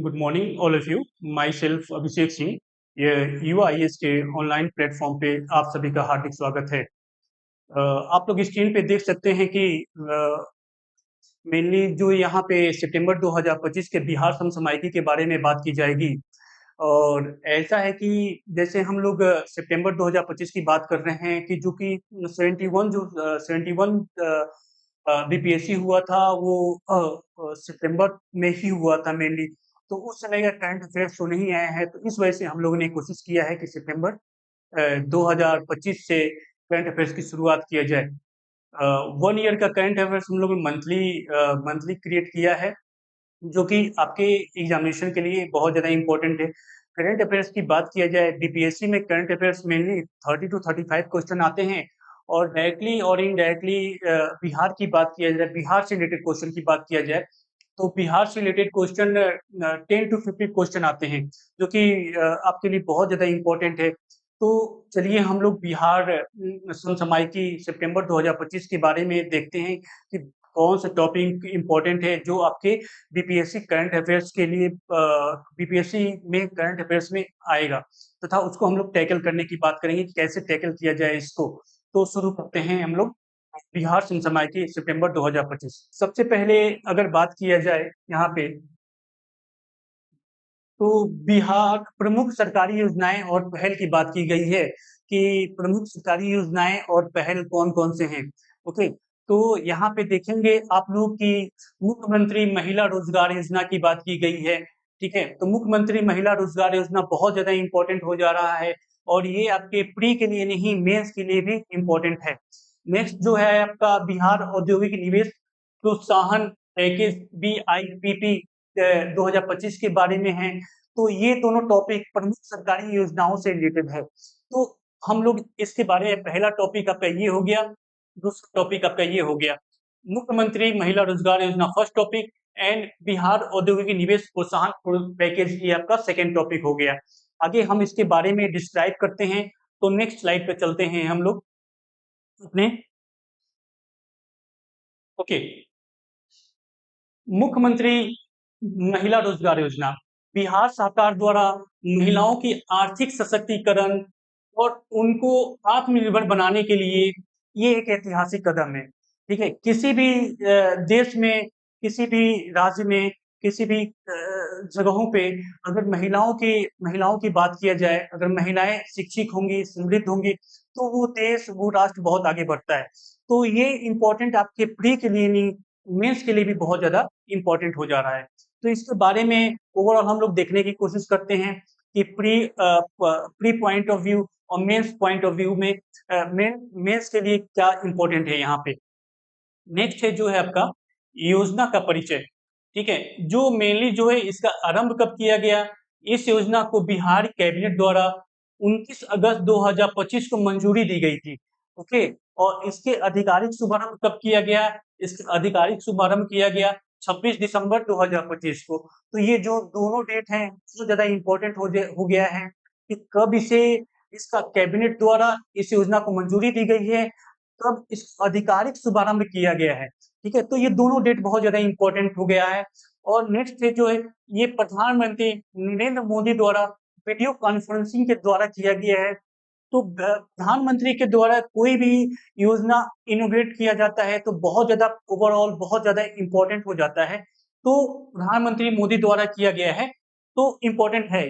Good morning all of you. Myself Abhishek Singh. ये UIS के online platform पे आप सभी का हार्दिक स्वागत है। आप लोग स्क्रीन पे देख सकते हैं कि मेनली जो यहाँ पे सितंबर 2025 के बिहार समसामयिकी के बारे में बात की जाएगी। और ऐसा है कि जैसे हम लोग सितंबर 2025 की बात कर रहे हैं कि जो कि 71 BPSC हुआ था वो सितंबर में ही हुआ था मेनली। तो उस समय का करंट अफेयर्स तो नहीं आया है, तो इस वजह से हम लोगों ने कोशिश किया है कि सितंबर 2025 से करंट अफेयर्स की शुरुआत किया जाए। 1 ईयर का करंट अफेयर्स हम लोग मंथली क्रिएट किया है, जो कि आपके एग्जामिनेशन के लिए बहुत ज़्यादा इम्पोर्टेंट है। करंट अफेयर्स की बात किया जाए, बीपीएससी में current affairs mainly 30 to 35 question आते हैं, और डायरेक्टली और इनडायरेक्टली बिहार की बात किया जाए, बिहार से रिलेटेड क्वेश्चन की बात किया जाए, तो बिहार से रिलेटेड क्वेश्चन 10 टू 50 क्वेश्चन आते हैं, जो कि आपके लिए बहुत ज़्यादा इम्पोर्टेंट है। तो चलिए हम लोग बिहार समसामयिकी सितंबर 2025 के बारे में देखते हैं कि कौन सा टॉपिक इम्पोर्टेंट है जो आपके बीपीएससी करंट अफेयर्स के लिए बीपीएससी में करंट अफेयर्स में आएगा, तथा उसको हम लोग टैकल करने की बात करेंगे कि कैसे टैकल किया जाए इसको। तो शुरू करते हैं हम लोग बिहार समसामयिकी सितंबर 2025। सबसे पहले अगर बात किया जाए यहाँ पे, तो बिहार प्रमुख सरकारी योजनाएं और पहल की बात की गई है कि प्रमुख सरकारी योजनाएं और पहल कौन-कौन से हैं। ओके, तो यहाँ पे देखेंगे आप लोग कि मुख्यमंत्री महिला रोजगार योजना की बात की गई है, ठीक है? तो मुख्यमंत्री महिला रोजगार योजना बहुत ज़्यादा इम्पोर्टेंट हो जा रहा है, और ये आपके प्री के लिए नहीं, मेंस के लिए भी इम्पोर्टेंट है। नेक्स्ट जो है आपका बिहार औद्योगिक निवेश प्रोत्साहन पैकेज BIPP 2025 के बारे में है। तो ये दोनों टॉपिक प्रमुख सरकारी योजनाओं से रिलेटेड है। तो हम लोग इसके बारे में, पहला टॉपिक आपका ये हो गया, दूसरा टॉपिक आपका ये हो गया। मुख्यमंत्री महिला रोजगार योजना फर्स्ट टॉपिक, एंड बिहार औद्योगिक निवेश प्रोत्साहन पैकेज ये आपका सेकंड टॉपिक हो गया। आगे हम इसके बारे में डिस्क्राइब करते हैं, तो नेक्स्ट स्लाइड पे चलते हैं हम लोग अपने। ओके, मुख्यमंत्री महिला रोजगार योजना बिहार सरकार द्वारा महिलाओं की आर्थिक सशक्तिकरण और उनको आत्मनिर्भर बनाने के लिए ये एक ऐतिहासिक कदम है। ठीक है, किसी भी देश में, किसी भी राज्य में, किसी भी जगहों पे अगर महिलाओं की बात किया जाए, अगर महिलाएं शिक्षित होंगी, समृद्ध होंगी, तो वो देश, वो राष्ट्र बहुत आगे बढ़ता है। तो ये इम्पोर्टेंट आपके प्री के लिए नहीं, मेंस के लिए भी बहुत ज़्यादा इम्पोर्टेंट हो जा रहा है। तो इसके बारे में ओवरऑल हम लोग देखने की कोशिश करते हैं कि प्री पॉइंट ऑफ व्यू और मेंस पॉइंट ऑफ व्यू में मेंस के लिए क्या इम्पोर्टेंट है यहाँ पे। नेक्स्ट है जो है आपका योजना का परिचय, ठीक है? जो मेनली जो है इसका आरंभ कब किया गया? इस योजना को बिहार कैबिनेट द्वारा 29 अगस्त 2025 को मंजूरी दी गई थी, ओके? और इसके आधिकारिक शुभारंभ कब किया गया? इसका आधिकारिक शुभारंभ किया गया 26 दिसंबर 2025 को। तो ये जो दोनों डेट हैं, बहुत ज़्यादा इम्पोर्टेंट हो गया है कि कब इसका कैबिनेट द्वारा इस योजना को मंजूरी दी गई है, कब इस आधिकारिक शुभारंभ किया गया है, ठीक है? तो ये दोनों डेट बहुत ज़्यादा इम्पोर्टेंट हो गया है। और नेक्स्ट है जो है, ये प्रधानमंत्री नरेंद्र मोदी द्वारा वीडियो कॉन्फ्रेंसिंग के द्वारा किया गया है। तो प्रधानमंत्री के द्वारा कोई भी योजना इनोवेट किया जाता है, तो बहुत ज़्यादा ओवरऑल बहुत ज़्यादा इम्पोर्टेंट हो जाता है। तो प्रधानमंत्री मोदी द्वारा किया गया है, तो इम्पोर्टेंट है।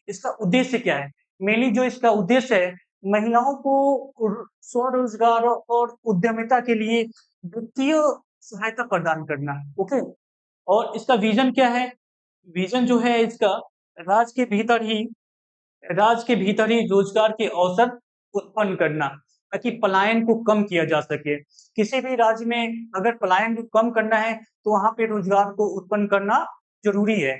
इसका उद्देश्य क्या है? मेनली जो इसका उद्देश्य है, महिलाओं को स्वरोजगार और उद्यमिता के लिए वित्तीय सहायता प्रदान करना, ओके? और इसका विज़न क्या है? विज़न जो है इसका, राज्य के भीतर ही राज्य के भीतर ही रोजगार के अवसर उत्पन्न करना, ताकि पलायन को कम किया जा सके। किसी भी राज्य में अगर पलायन को कम करना है, तो वहाँ पे रोजगार को उत्पन्न करना ज़रूरी है।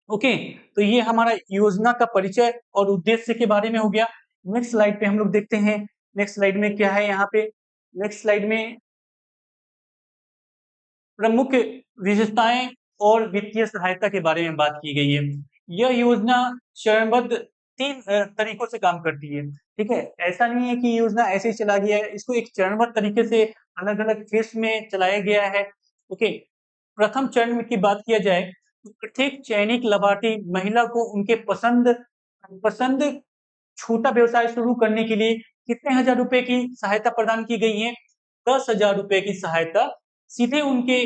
ओके, तो ये हमारा योजना का परिचय और उद्देश्य के बारे में हो गया। नेक्स्ट स्लाइड पे हम लोग देखते हैं, नेक्स्ट स्लाइड में क्या है यहाँ पे? नेक्स्ट स्लाइड में प्रमुख विशेषताएं और वित्तीय सहायता के बारे में बात की गई है। यह योजना चरणबद्ध 3 तरीकों से काम करती है, ठीक है? ऐसा नहीं है कि योजना ऐसे ही चला गया है, इसको एक चरणबद्ध तरीके से अलग-अलग फेज़ में चलाया गया है, ओके? प्रथम चरण की बात किया जाए, प्रत्येक चयनित लाभार्थी महिला को उनके पसंद पसंद छोटा व्यवसाय शुरू करने के लिए कितने हजार रुपए की सहायता प्रदान की गई है? 10,000 रुपए की सहायता सीधे उनके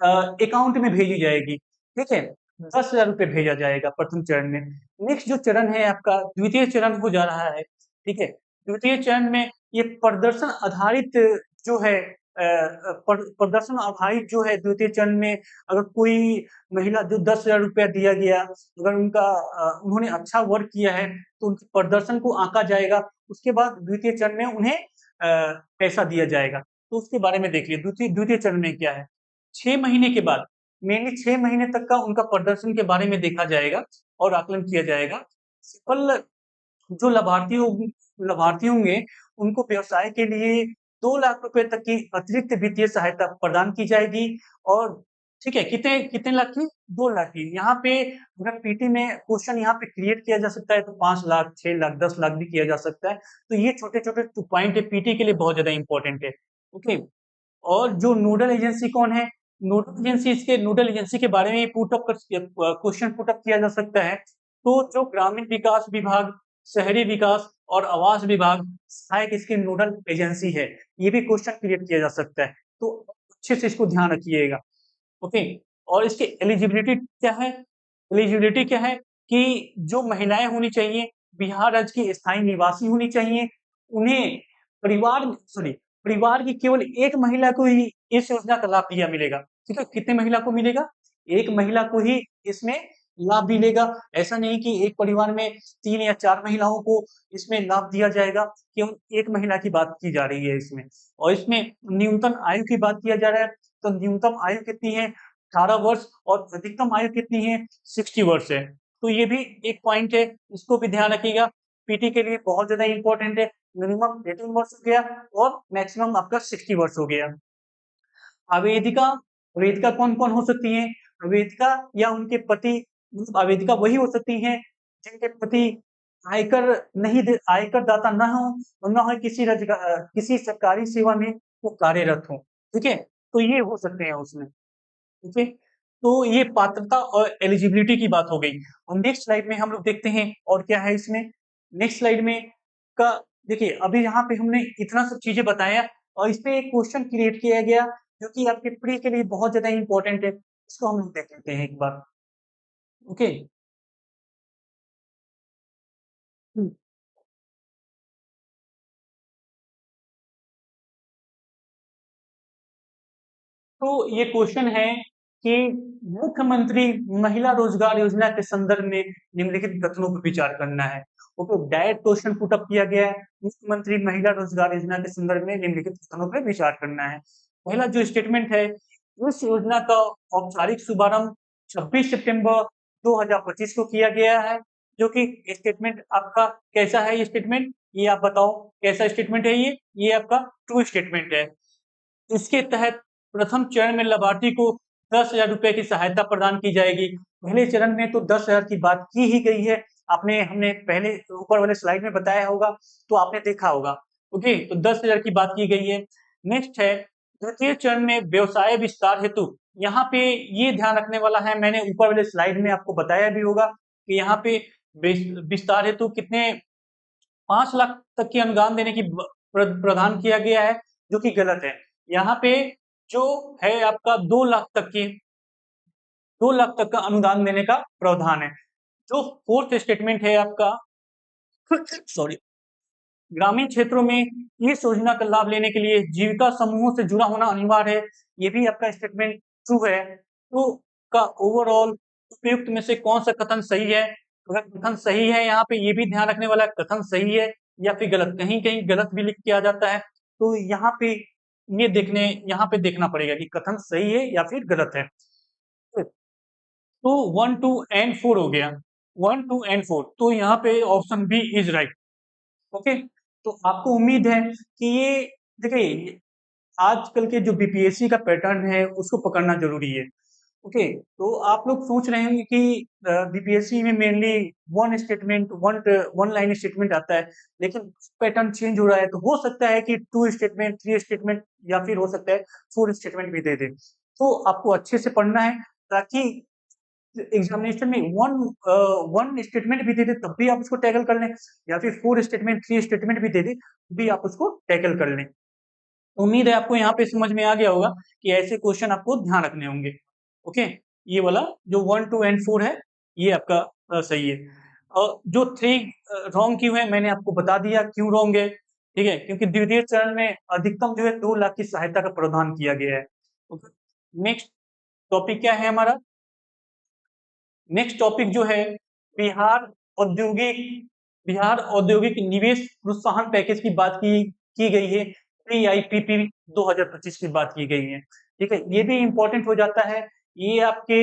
अकाउंट में भेजी जाएगी, ठीक है? 10,000 रुपए भेजा जाएगा प्रथम चरण में। नेक्स्ट जो चरण है आपका द्वितीय चरण हो जा रहा है, ठीक है? द्वितीय चरण में ये प्रदर्शन आधारित जो है प्रदर्शन आधारित जो है द्वितीय चरण में अगर कोई महिला जो 10,000 रुपया दिया गया, अगर उन्होंने अच्छा वर्क किया है, तो उनके प्रदर्शन को आँका जाएगा। उसके बाद द्वितीय चरण में उन्हें पैसा दिया जाएगा। तो उसके बारे में देखिए द्वितीय चरण में क्या है? 6 महीने के बाद मेनली 6 महीने तक का उनका प्रदर्शन के बारे में देखा जाएगा और आकलन किया जाएगा। सफल जो लाभार्थी होंगे, उनको व्यवसाय के लिए 2 लाख रुपए तक की अतिरिक्त वित्तीय सहायता प्रदान की जाएगी और ठीक है, कितने कितने लाख की? 2 लाख की। यहाँ पे अगर पीटी में क्वेश्चन यहाँ पे क्रिएट किया जा सकता है तो 5 लाख, 6 लाख, 10 लाख भी किया जा सकता है। तो ये छोटे-छोटे पॉइंट है पीटी के लिए बहुत ज़्यादा इम्पोर्टेंट है। ओके। और जो नोडल एजेंसी कौन है? नोडल एजेंसी के बारे में क्वेश्चन पुट अप किया जा सकता है। तो जो ग्रामीण विकास विभाग, शहरी विकास और आवास विभाग सहायक इसकी नोडल एजेंसी है। ये भी क्वेश्चन क्रिएट किया जा सकता है। तो अच्छे से इसको ध्यान रखिएगा। ओके। और इसकी एलिजिबिलिटी क्या है? एलिजिबिलिटी क्या है कि जो महिलाएँ होनी चाहिए, बिहार राज्य की स्थायी निवासी होनी चाहिए। उन्हें सॉरी परिवार की केवल 1 महिला को ही इस योजना का लाभ दिया मिलेगा। ठीक है? कितने महिला को मिलेगा? 1 महिला को ही इसमें लाभ मिलेगा। ऐसा नहीं कि एक परिवार में 3 या 4 महिलाओं को इसमें लाभ दिया जाएगा, केवल 1 महिला की बात की जा रही है इसमें। और इसमें न्यूनतम आयु की बात किया जा रहा है, तो न्यूनतम आयु कितनी है? 18 वर्ष और अधिकतम आयु कितनी है? 60 वर्ष है। तो ये भी एक पॉइंट है, इसको भी ध्यान रखिएगा। पीटी के लिए बहुत ज़्यादा इम्पोर्टेंट है। मिनिमम 18 वर्ष हो गया और मैक्सिमम आपका 60 वर्ष हो गया। आवेदिका आवेदिका कौन-कौन हो सकती हैं? आवेदिका या उनके पति आवेदिका वही हो सकती हैं जिनके पति आयकर दाता ना हो और ना हो किसी सरकारी सेवा में वो कार्यरत हों, ठीक है? तो ये हो सकते हैं उसमें, ठीक है? तो ये पात्रता और एलिजिबिलिटी की बात हो गई। और नेक्स्ट स्लाइड में हम लोग देखते हैं और क्या है इसमें? नेक्स्ट स्लाइड में का देखिए अभी यहाँ पे हमने इतना सब चीज़ें बताया और इसपे एक क्वेश्चन क्रिएट किया गया जो कि आपके प्री के लिए बहुत ज़्यादा इम्पोर्टेंट है। इसको हम लोग देख लेते हैं एक बार। ओके। हुँ। तो ये क्वेश्चन है कि मुख्यमंत्री महिला रोजगार योजना के संदर्भ में निम्नलिखित कथनों पर विचार करना है। Okay, direct question put up किया गया है। मुख्यमंत्री महिला रोजगार योजना के संदर्भ में निम्नलिखित कथनों पर विचार करना है। पहला जो स्टेटमेंट है, इस योजना का औपचारिक शुभारंभ 26 सितंबर 2025 को किया गया है, जो कि स्टेटमेंट आपका कैसा है ये स्टेटमेंट? ये आप बताओ कैसा स्टेटमेंट है ये? ये आपका ट्रू स्टेटमेंट है। इसके तहत प्रथम चरण में लाभार्थी को 10,000 रुपए की सहायता प्रदान की जाएगी। पहले चरण में तो 10,000 की बात की ही गई है। हमने पहले ऊपर वाले स्लाइड में बताया होगा, तो आपने देखा होगा। ओके, तो 10,000 की बात की गई है। नेक्स्ट है द्वितीय चरण में व्यवसाय विस्तार हेतु, यहाँ पे ये ध्यान रखने वाला है, मैंने ऊपर वाले स्लाइड में आपको बताया भी होगा कि यहाँ पे विस्तार हेतु कितने 5 लाख तक की अनुदान देने की प्रावधान किया गया है, जो कि गलत है। यहाँ पे जो है आपका 2 लाख तक की 2 लाख तक का अनुदान देने का प्रावधान है। जो फोर्थ स्टेटमेंट है आपका सॉरी ग्रामीण क्षेत्रों में इस योजना का लाभ लेने के लिए जीविका समूहों से जुड़ा होना अनिवार्य है। ये भी आपका स्टेटमेंट ट्रू है। तो का ओवरऑल उपयुक्त में से कौन सा कथन सही है? अगर कथन सही है यहाँ पे ये भी ध्यान रखने वाला है कथन सही है या फिर गलत। कहीं-कहीं गलत भी लिख के आ जाता है। तो यहाँ पे देखना पड़ेगा कि कथन सही है या फिर गलत है। तो 1, 2 एंड 4 हो गया। 1, 2 एंड 4 तो यहाँ पे option B is right. Okay, तो आपको उम्मीद है कि ये देखिए आजकल के जो बीपीएससी का पैटर्न है उसको पकड़ना ज़रूरी है। ओके, तो आप लोग सोच रहे होंगे कि बीपीएससी में मेनली वन लाइन स्टेटमेंट आता है, लेकिन पैटर्न चेंज हो रहा है, तो हो सकता है कि 2 स्टेटमेंट, 3 स्टेटमेंट या फिर हो सकता है 4 स्टेटमेंट भी दे दे। तो आपको अच्छे से पढ़ना है ताकि एग्जामिनेशन में वन स्टेटमेंट भी दे दे तब भी आप उसको टैकल कर लें, या फिर 4 स्टेटमेंट 3 स्टेटमेंट भी दे दे भी आप उसको टैकल कर लें। उम्मीद है आपको यहाँ पे समझ में आ गया होगा कि ऐसे क्वेश्चन आपको ध्यान रखने होंगे। ओके, ये वाला जो 1 2 एंड 4 है ये आपका सही है। जो 3 रॉन्ग क्यों है मैंने आपको बता दिया क्यों रॉन्ग है, ठीक है, क्योंकि द्वितीय चरण में अधिकतम जो है 2 लाख की सहायता का प्रावधान किया गया है। ओके, नेक्स्ट टॉपिक क्या है हमारा? नेक्स्ट टॉपिक जो है बिहार औद्योगिक बिहार औद्योगिक निवेश प्रोत्साहन पैकेज की बात की गई है। PIPP 2025 की बात की गई है, ठीक है, ये भी इम्पोर्टेंट हो जाता है। ये आपके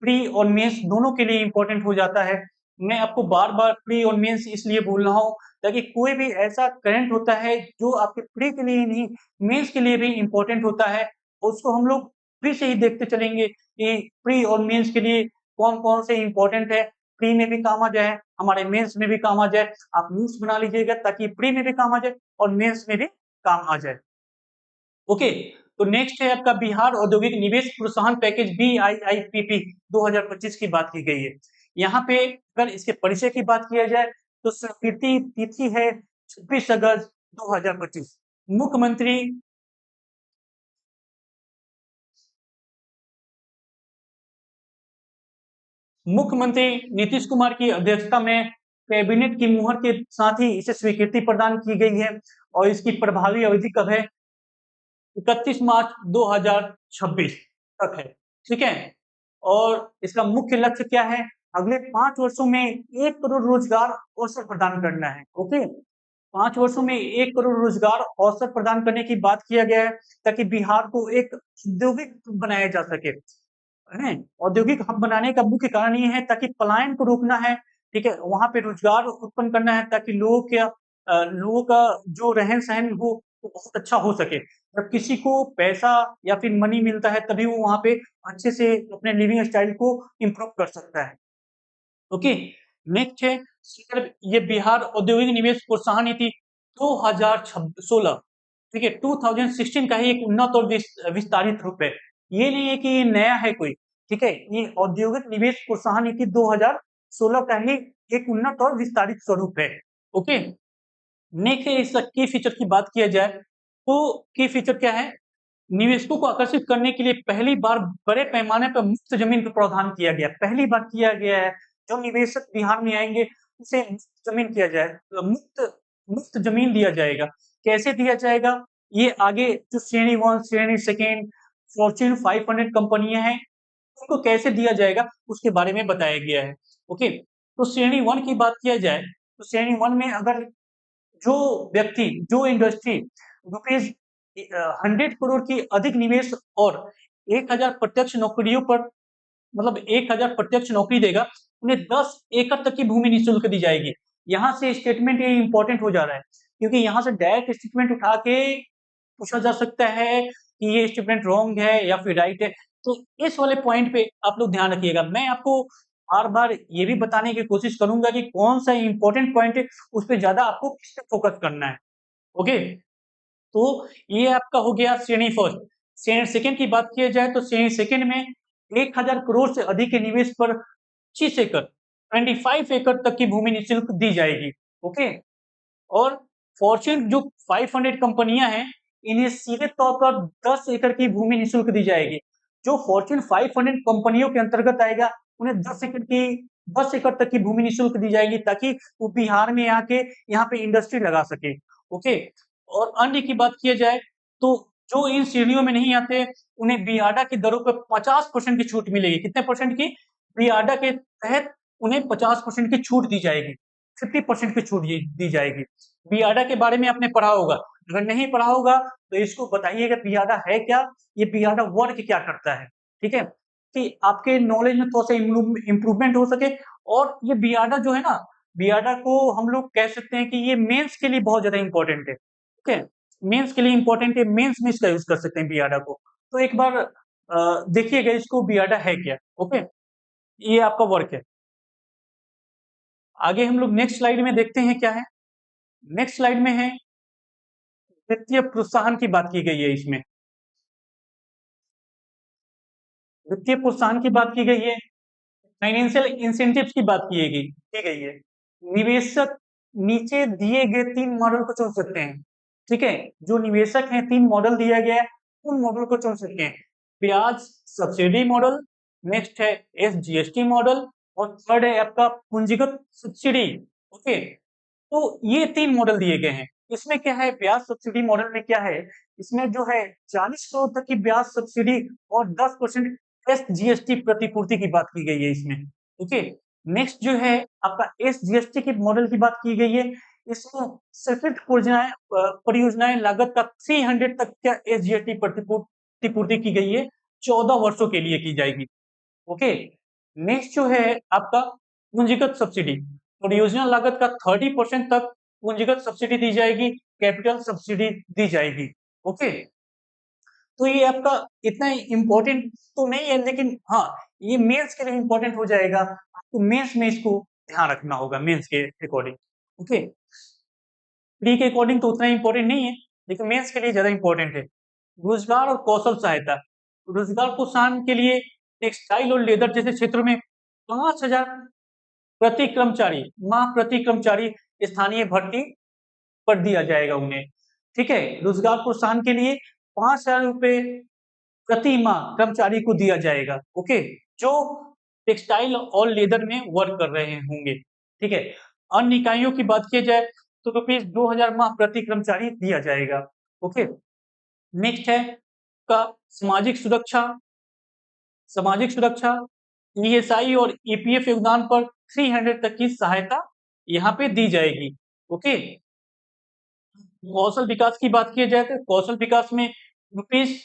प्री और मेंस दोनों के लिए इम्पोर्टेंट हो जाता है। मैं आपको बार बार प्री और मेंस इसलिए बोल रहा हूँ ताकि कोई भी ऐसा करंट होता है जो आपके प्री के लिए नहीं मेंस के लिए भी इम्पोर्टेंट होता है, उसको हम लोग प्री से ही देखते चलेंगे कि प्री और मेंस के लिए कौन-कौन से इम्पोर्टेंट है, प्री में भी काम आ जाए, हमारे मेंस में भी काम आ जाए। आप नोट्स बना लीजिएगा ताकि प्री में भी काम आ जाए और मेंस में भी काम आ जाए। ओके, तो नेक्स्ट है आपका बिहार औद्योगिक निवेश प्रोत्साहन पैकेज BIIPP 2025 की बात की गई है। यहाँ पे अगर इसके परिचय की बात किया जाए तो स्वीकृति तिथि है 26 अगस्त 2025। मुख्यमंत्री मुख्यमंत्री नीतीश कुमार की अध्यक्षता में कैबिनेट की मुहर के साथ ही इसे स्वीकृति प्रदान की गई है और इसकी प्रभावी अवधि कब है? 31 मार्च 2026 तक है, ठीक है। और इसका मुख्य लक्ष्य क्या है? अगले 5 वर्षों में 1 करोड़ रोजगार अवसर प्रदान करना है। ओके, 5 वर्षों में 1 करोड़ रोजगार अवसर प्रदान करने की बात किया गया है ताकि बिहार को एक औद्योगिक बनाया जा सके। हैं? औद्योगिक हब बनाने का मुख्य कारण ये है ताकि पलायन को रोकना है, ठीक है? वहाँ पे रोजगार उत्पन्न करना है ताकि लोगों का जो रहन-सहन हो वो बहुत अच्छा हो सके। जब किसी को पैसा या फिर मनी मिलता है तभी वो वहाँ पे अच्छे से अपने लिविंग स्टाइल को इम्प्रूव कर सकता है। ओके, नेक्स्ट है सर ये बिहार औद्योगिक निवेश प्रोत्साहन नीति 2016, ठीक है, 2016 का ही एक उन्नत और विस्तारित रूप है। ये नहीं है कि ये नया है कोई, ठीक है, ये औद्योगिक निवेश प्रोत्साहन नीति 2016 का ही एक उन्नत और विस्तारित स्वरूप है। ओके, नेक्स्ट है इसका की फीचर की बात किया जाए तो की फीचर क्या है? निवेशकों को आकर्षित करने के लिए पहली बार बड़े पैमाने पर मुफ्त जमीन का प्रावधान किया गया, पहली बार किया गया है। जो निवेशक बिहार में आएंगे उसे मुफ्त जमीन किया जाए, मुफ्त मुफ्त जमीन दिया जाएगा। कैसे दिया जाएगा? ये आगे जो श्रेणी 1 श्रेणी 2 फॉर्च्यून 500 कंपनियां हैं उनको कैसे दिया जाएगा उसके बारे में बताया गया है। ओके, तो श्रेणी 1 की बात किया जाए तो श्रेणी 1 में अगर जो व्यक्ति, जो इंडस्ट्री रुपीज 100 करोड़ की अधिक निवेश और 1000 प्रत्यक्ष नौकरियों पर मतलब 1000 प्रत्यक्ष नौकरी देगा, उन्हें 10 एकड़ तक की भूमि निःशुल्क दी जाएगी। यहाँ से स्टेटमेंट ये इम्पोर्टेंट हो जा रहा है क्योंकि यहाँ से डायरेक्ट स्टेटमेंट उठा के पूछा जा सकता है कि ये स्टेटमेंट रॉन्ग है या फिर राइट है। तो इस वाले पॉइंट पे आप लोग ध्यान रखिएगा। मैं आपको बार-बार ये भी बताने की कोशिश करूँगा कि कौन-सा इम्पोर्टेंट पॉइंट है, उस पे ज़्यादा आपको किस पे फोकस करना है। ओके? तो ये आपका हो गया श्रेणी फर्स्ट। श्रेणी सेकंड की बात किया जाए तो श्रेणी सेकंड में 1000 करोड़ से अधिक के निवेश पर 25 एकड़ 25 एकड़ तक की भूमि निःशुल्क दी जाएगी। ओके? और फॉर्च्यून जो 500 कंपनियां हैं, इन्हें सीधे तौर पर 10 एकड़ की भूमि निःशुल्क दी जाएगी। जो फॉर्च्यून 500 कंपनियों के अंतर्गत आएगा, उन्हें 10 एकड़ तक की भूमि निःशुल्क दी जाएगी ताकि वो बिहार में आके यहाँ पे इंडस्ट्री लगा सके। ओके, और अन्य की बात किया जाए तो जो इन श्रेणियों में नहीं आते, उन्हें बियाडा की दरों पर 50% की छूट मिलेगी। कितने परसेंट की? बियाडा के तहत उन्हें 50% की छूट दी जाएगी। 50% की छूट दी जाएगी। बियाडा के बारे में आपने पढ़ा होगा, अगर नहीं पढ़ा होगा तो इसको बताइएगा बियाडा है क्या? ये बियाडा वर्क क्या करता है? ठीक है? कि आपके नॉलेज में थोड़ा-सा इम्प्रूवमेंट हो सके और ये बियाडा जो है ना, बियाडा को हम लोग कह सकते हैं कि ये मेंस के लिए बहुत ज़्यादा इम्पोर्टेंट है। ठीक है? मेंस के लिए इम्पोर्टेंट है, मेंस में इसका यूज़ कर सकते हैं बियाडा को। तो एक बार देखिएगा इसको बियाडा है क्या? ओके? ये आपका वर्क है। आगे हम लोग नेक्स्ट स्लाइड में देखते हैं क्या है? नेक्स्ट स्लाइड में है वित्तीय प्रोत्साहन की बात की गई है इसमें। वित्तीय प्रोत्साहन की बात की गई है। फाइनेंशियल इंसेंटिव्स की बात की गई है। निवेशक नीचे दिए गए 3 मॉडल को चुन सकते हैं, ठीक है? जो निवेशक हैं 3 मॉडल दिया गया है, उन मॉडल को चुन सकते हैं। ब्याज सब्सिडी मॉडल, नेक्स्ट है एसजीएसटी मॉडल और थर्ड है आपका पूंजीगत सब्सिडी, ओके? तो ये 3 मॉडल दिए गए हैं। इसमें क्या है, ब्याज सब्सिडी मॉडल में क्या है, इसमें जो है 40 करोड़ तक की ब्याज सब्सिडी और 10% एसजीएसटी प्रतिपूर्ति की बात की गई है इसमें, ओके? नेक्स्ट जो है आपका एसजीएसटी के मॉडल की बात की गई है। इसमें स्वीकृत परियोजनाएं लागत का 300 तक का एसजीएसटी प्रतिपूर्ति की गई है, 14 वर्षों के लिए की जाएगी, ओके? नेक्स्ट जो है आपका पूंजीगत सब्सिडी, परियोजना लागत का 30% तक पूंजीगत सब्सिडी दी जाएगी, कैपिटल सब्सिडी दी जाएगी, ओके? तो ये आपका इतना इम्पोर्टेंट तो नहीं है, लेकिन हाँ, ये मेंस के लिए इम्पोर्टेंट हो जाएगा। आपको मेंस में इसको ध्यान रखना होगा मेंस के अकॉर्डिंग, ओके? प्री के अकॉर्डिंग तो उतना इम्पोर्टेंट नहीं है, लेकिन मेंस के लिए ज़्यादा इम्पोर्टेंट है। रोजगार और कौशल सहायता, रोजगार प्रोत्साहन के लिए टेक्सटाइल और लेदर जैसे क्षेत्रों में 5,000 प्रति कर्मचारी माह प्रति कर्मचारी स्थानीय भर्ती पर दिया जाएगा उन्हें, ठीक है? रोजगार प्रोत्साहन के लिए 5,000 रुपए प्रति माह कर्मचारी को दिया जाएगा, ओके? जो टेक्सटाइल और लेदर में वर्क कर रहे होंगे, ठीक है? अन्य इकाइयों की बात की जाए तो रुपीज 2,000 माह प्रति कर्मचारी दिया जाएगा, ओके? नेक्स्ट है का सामाजिक सुरक्षा, ईएसआई और ईपीएफ योगदान पर 300 तक की सहायता यहाँ पे दी जाएगी, ओके? कौशल विकास की बात की जाए तो कौशल विकास में रुपीज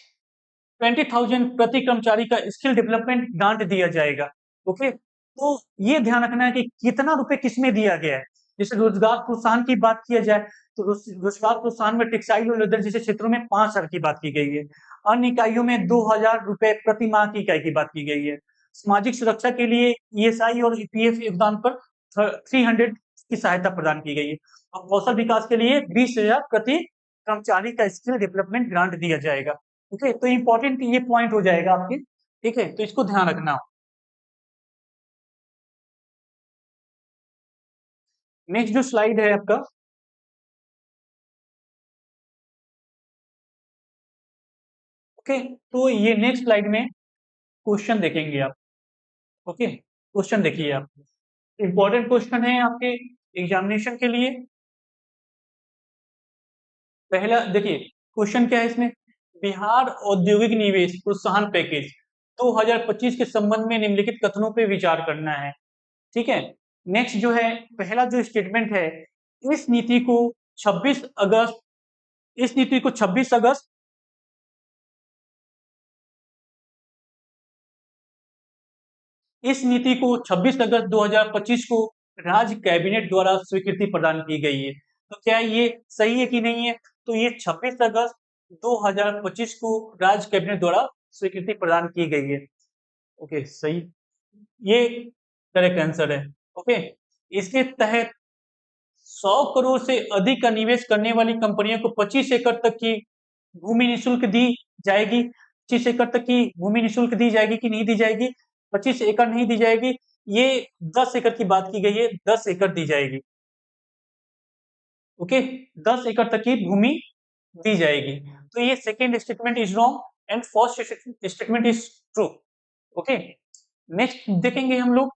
20,000 प्रति कर्मचारी का स्किल डेवलपमेंट ग्रांट दिया जाएगा, ओके? तो ये ध्यान रखना है कि कितना रुपए किसमें दिया गया है। जैसे रोजगार प्रोत्साहन की बात किया जाए तो रोजगार प्रोत्साहन में टेक्सटाइल और लेदर जैसे क्षेत्रों में 5,000 की बात की गई है। अन्य इकाइयों में 2,000 रुपए प्रति माह की इकाई की बात की गई है। सामाजिक सुरक्षा के लिए ईएसआई और ईपीएफ योगदान पर 300 की सहायता प्रदान की गई है और कौशल विकास के लिए 20,000 प्रति कर्मचारी का स्किल डेवलपमेंट ग्रांट दिया जाएगा, ओके? तो इम्पोर्टेंट ये पॉइंट हो जाएगा आपके, ठीक है? तो इसको ध्यान रखना। नेक्स्ट जो स्लाइड है आपका, ओके? तो ये नेक्स्ट स्लाइड में क्वेश्चन देखेंगे आप, ओके? क्वेश्चन देखिए आप, इंपॉर्टेंट क्वेश्चन है आपके एग्जामिनेशन के लिए। पहला देखिए क्वेश्चन क्या है इसमें, बिहार औद्योगिक निवेश प्रोत्साहन पैकेज 2025 के संबंध में निम्नलिखित कथनों पे विचार करना है, ठीक है? नेक्स्ट जो है पहला जो स्टेटमेंट है, इस नीति को 26 अगस्त इस नीति को 26 अगस्त इस नीति को 26 अगस्त 2025 को राज्य कैबिनेट द्वारा स्वीकृति प्रदान की गई है। तो क्या ये सही है कि नहीं है? तो ये 26 अगस्त 2025 को राज्य कैबिनेट द्वारा स्वीकृति प्रदान की गई है, ओके? सही, ये करेक्ट आंसर है, ओके? इसके तहत 100 करोड़ से अधिक का निवेश करने वाली कंपनियों को 25 एकड़ तक की भूमि निःशुल्क दी जाएगी। 25 एकड़ तक की भूमि निःशुल्क दी जाएगी कि नहीं दी जाएगी? 25 एकड़ नहीं दी जाएगी, ये 10 एकड़ की बात की गई है, 10 एकड़ दी जाएगी, ओके? 10 एकड़ तक की भूमि दी जाएगी। तो ये second statement is wrong and first statement is true, okay? Next देखेंगे हम लोग